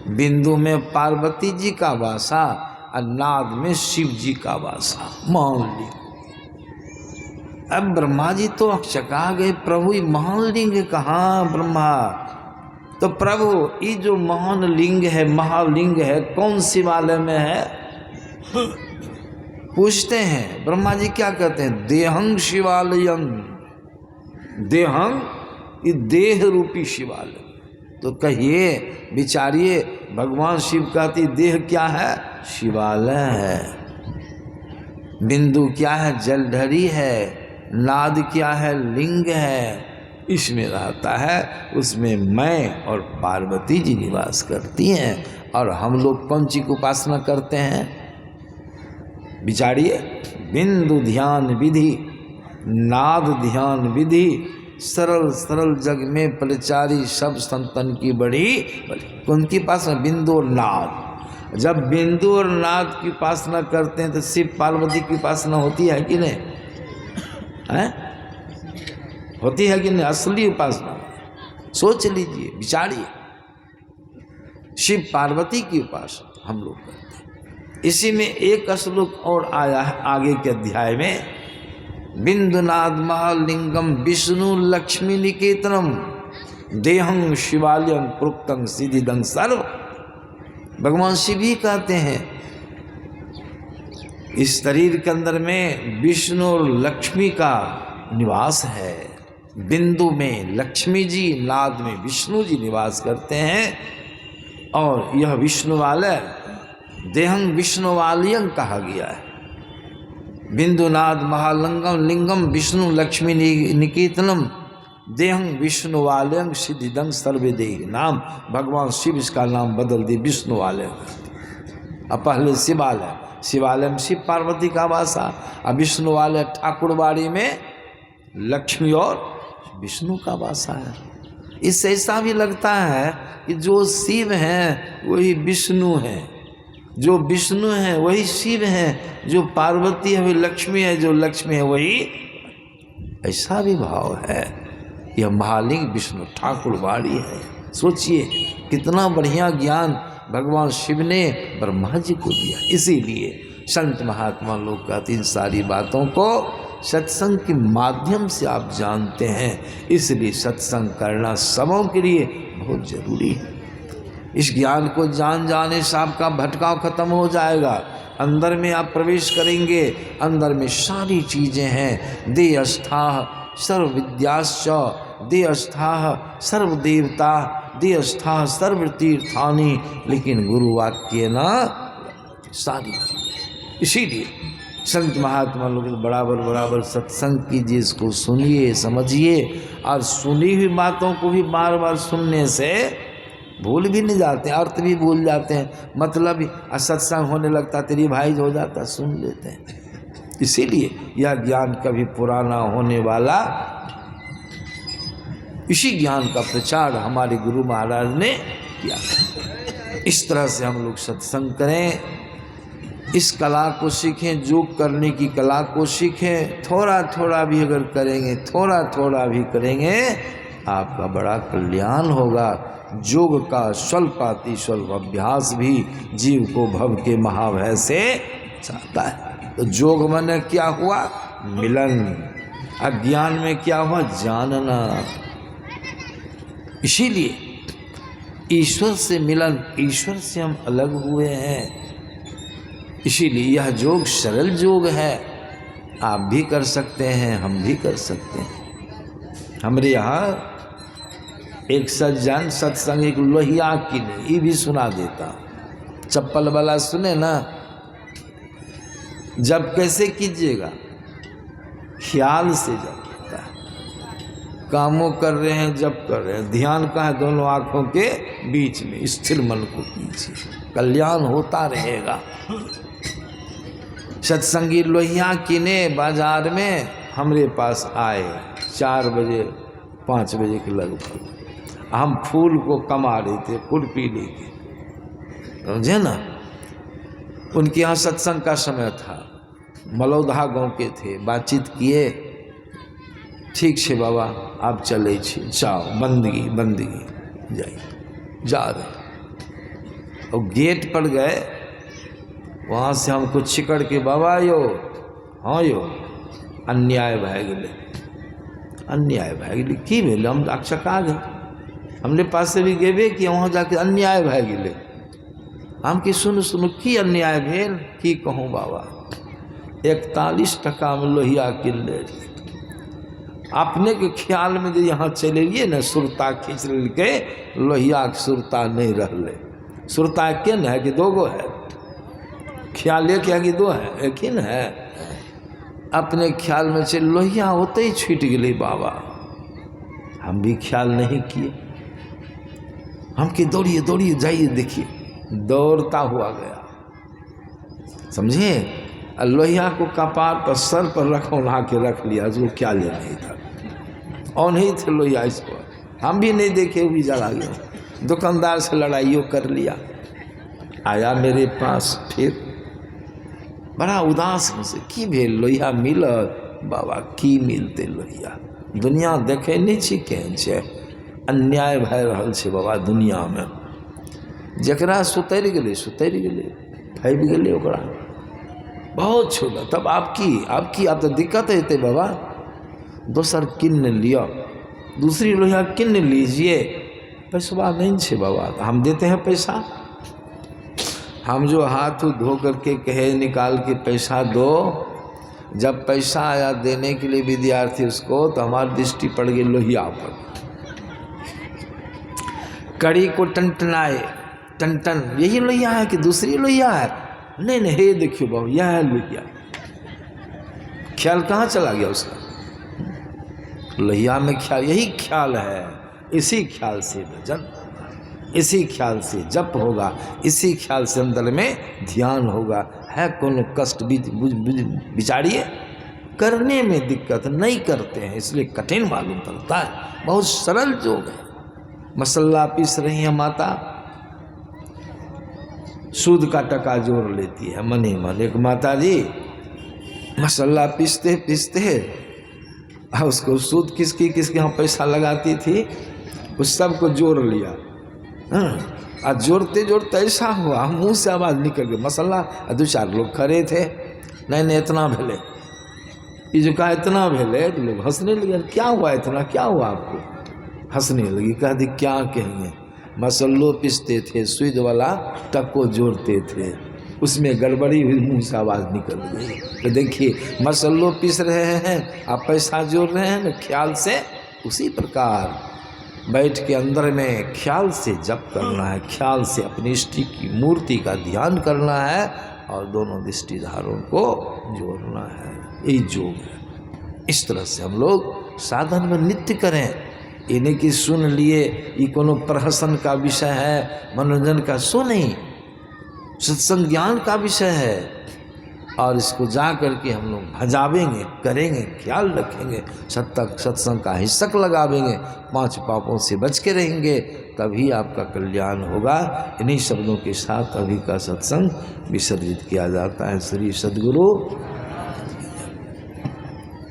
बिंदु में पार्वती जी का वासा और नाद में शिव जी का वासा। महालिंग। अब ब्रह्मा जी तो चका गए, प्रभु महालिंग कहाँ? ब्रह्मा तो प्रभु, ये जो महान लिंग है, महालिंग है, कौन शिवालय में है? पूछते हैं। ब्रह्मा जी क्या कहते हैं? देहं शिवालयं। देहं, ये देह रूपी शिवालय। तो कहिए, विचारिए, भगवान शिव कहती देह क्या है? शिवालय है। बिंदु क्या है? जलधरी है। नाद क्या है? लिंग है। इसमें रहता है, उसमें मैं और पार्वती जी निवास करती हैं। और हम लोग कौन ची की उपासना करते हैं? विचारिए, बिंदु ध्यान विधि, नाद ध्यान विधि, सरल सरल जग में प्रचारी सब संतन की बड़ी। कौन की उपासना? बिंदु और नाद। जब बिंदु और नाद की उपासना करते हैं तो शिव पार्वती की उपासना होती है कि नहीं? है? होती है कि नहीं? असली उपासना। सोच लीजिए, विचारिए, शिव पार्वती की उपासना हम लोग करते हैं। इसी में एक श्लोक और आया है आगे के अध्याय में। बिंदुनाद महालिंगम विष्णु लक्ष्मी निकेतनम देहं शिवालयं प्रोक्तं सिद्धिदं सर्व। भगवान शिव ही कहते हैं, इस शरीर के अंदर में विष्णु और लक्ष्मी का निवास है। बिंदु में लक्ष्मी जी, नाद में विष्णु जी निवास करते हैं। और यह विष्णुवालय देहं विष्णुवालयं कहा गया है। बिंदुनाद महालिंगम लिंगम विष्णु लक्ष्मी निकेतनम देहं विष्णुवालयं सिद्धिदं सर्वदेहि नाम। भगवान शिव इसका नाम बदल दिए विष्णुवालय। अब पहले शिवालय, शिवालय में शिव पार्वती का वासा। अब विष्णुवालय ठाकुरबाड़ी में लक्ष्मी और विष्णु का वासा है। इससे ऐसा भी लगता है कि जो शिव हैं वही विष्णु हैं, जो विष्णु हैं वही शिव हैं, जो पार्वती है वही लक्ष्मी है, जो लक्ष्मी है वही। ऐसा भी भाव है। यह महालिंग विष्णु ठाकुरबाड़ी है। सोचिए कितना बढ़िया ज्ञान भगवान शिव ने ब्रह्मा जी को दिया। इसीलिए संत महात्मा लोग कहते इन सारी बातों को सत्संग के माध्यम से आप जानते हैं। इसलिए सत्संग करना सबों के लिए बहुत जरूरी है। इस ज्ञान को जान जाने से आपका भटकाव खत्म हो जाएगा। अंदर में आप प्रवेश करेंगे, अंदर में सारी चीज़ें हैं। देहस्थाः सर्व विद्याश्च, देहस्थाः सर्व देवता, देहस्थाः सर्व तीर्थानि, लेकिन गुरु वाक्य ना सारी चीज़ें। इसीलिए संत महात्मा लोग बराबर सत्संग कीजिए, इसको सुनिए समझिए, और सुनी हुई बातों को भी बार बार सुनने से भूल भी नहीं जाते, अर्थ भी भूल जाते हैं, मतलब भी सत्संग होने लगता, तेरी भाई हो जाता, सुन लेते हैं। इसीलिए यह ज्ञान कभी पुराना होने वाला, इसी ज्ञान का प्रचार हमारे गुरु महाराज ने किया। इस तरह से हम लोग सत्संग करें, इस कला को सीखें, योग करने की कला को सीखें। थोड़ा थोड़ा भी अगर करेंगे, थोड़ा थोड़ा भी करेंगे, आपका बड़ा कल्याण होगा। योग का स्वल्पाति स्वल्प अभ्यास भी जीव को भव के महाभय से बचाता है। तो योग माने क्या हुआ? मिलन। अज्ञान में क्या हुआ? जानना। इसीलिए ईश्वर से मिलन, ईश्वर से हम अलग हुए हैं। इसीलिए यह योग सरल योग है, आप भी कर सकते हैं, हम भी कर सकते हैं। हमारे यहाँ एक सज्जन सत्संग एक लोहिया की ने, ये भी सुना देता। चप्पल वाला सुने ना, जब कैसे कीजिएगा? ख्याल से जब होता है, कामों कर रहे हैं, जब कर रहे हैं, ध्यान का है दोनों आंखों के बीच में, स्थिर मन को कीजिए, कल्याण होता रहेगा। सत्संगी लोहिया की ने बाजार में हमारे पास आए 4 बजे 5 बजे के लगभग। हम फूल को कमा रहे थे, खुरपी लेके, समझे ना। उनके यहाँ सत्संग का समय था, मलौधा गांव के थे। बातचीत किए, ठीक छे बाबा आप चले छे, जाओ, बंदगी जाइए, जा रहे। और गेट पर गए, वहाँ से हमको छिकड़ के, बाबा यो, हाँ यो, अन्याय भै गेले, अन्याय भै गेले। की भेले? हम अक्षका गए, हमने पास से भी गेबे कि वहाँ जाके अन्याय भै गेले। हम कि सुनु की अन्याय भेल? की कहूँ बाबा, 41 टका में लोहिया किनले रही। अपने के ख्याल में जो यहाँ चले लिए न, सुरता खींच के, लोहिया के सुरता नहीं रहले। सुरता के न है कि 2 गो है? ख्याल एक है कि 2 है? एक ही न है। अपने ख्याल में से लोहिया होते ही छूट गए बाबा। हम भी ख्याल नहीं किए, हम कि दौड़िए दौड़िए जाइए देखिए, दौड़ता हुआ गया, समझे। लोहिया को कपार पर, सर पर रखा के रख लिया, जो क्या ले नहीं था, और नहीं थे लोहिया इस पर। हम भी नहीं देखे, भी जला गया। दुकानदार से लड़ाइयों कर लिया, आया मेरे पास, फिर बड़ा उदास मुझसे, की भेल? लोहिया मिल बाबा, की मिलते लोहिया? दुनिया देखे नहीं छी केहन छै, अन्याय भै रहल छै बाबा दुनिया में। जकरा सुतर गेले फैब गेले, ओकरा बहुत छोड़ा। तब आपकी आप तो दिक्कत हेते बाबा, दोसर किन लिया, दूसरी लोहिया किन लीजिए। पैसा नहीं छे बाबा, तो हम देते हैं पैसा। हम जो हाथ धो करके कहे निकाल के पैसा दो, जब पैसा आया देने के लिए विद्यार्थी उसको, तो हमारी दृष्टि पड़ गई लोहिया पर। कड़ी को टनटनाए, टन यही लोहिया है कि दूसरी लोहिया है? नहीं, हे देखियो बाबू, यह है लोहिया। ख्याल कहाँ चला गया उसका? लोहिया में ख्याल, यही ख्याल है। इसी ख्याल से भजन, इसी ख्याल से जप होगा, इसी ख्याल से अंदर में ध्यान होगा। है कोनो कष्ट विचारिए, करने में दिक्कत, नहीं करते हैं इसलिए कठिन मालूम पड़ता है। बहुत सरल योग है। मसाला पीस रही है माता, सूद का टका जोड़ लेती है मनी मन। एक माता जी मसाला पीसते पीसते उसको सूद किसके यहाँ पैसा लगाती थी, उस सब को जोड़ लिया। हाँ, जोड़ते जोड़ते ऐसा हुआ, मुंह से आवाज़ निकल गई मसाला। 2-4 लोग खड़े थे, नहीं इतना भेले, ये जो कहा इतना भेले, तो लोग हंसने लगे। क्या हुआ इतना, क्या हुआ आपको? हंसने लगी, कह दी क्या कहेंगे, मसल्लो पिसते थे, सुई वाला टक को जोड़ते थे, उसमें गड़बड़ी हुई, मुंह से आवाज़ निकल गई। तो देखिए मसल्लो पीस रहे हैं, आप पैसा जोड़ रहे हैं ना ख्याल से, उसी प्रकार बैठ के अंदर में ख्याल से जप करना है, ख्याल से अपनी इष्ट की मूर्ति का ध्यान करना है और दोनों दृष्टिधारों को जोड़ना है। यही योग है। इस तरह से हम लोग साधन में नित्य करें। ये नहीं कि सुन लिए, ये कोनो प्रहसन का विषय है, मनोरंजन का, सो नहीं, सत्संग ज्ञान का विषय है। और इसको जा करके हम लोग भजावेंगे, करेंगे, ख्याल रखेंगे, सत्संग का हिस्सक लगावेंगे, 5 पापों से बच के रहेंगे, तभी आपका कल्याण होगा। इन्हीं शब्दों के साथ अभी का सत्संग विसर्जित किया जाता है। श्री सद्गुरु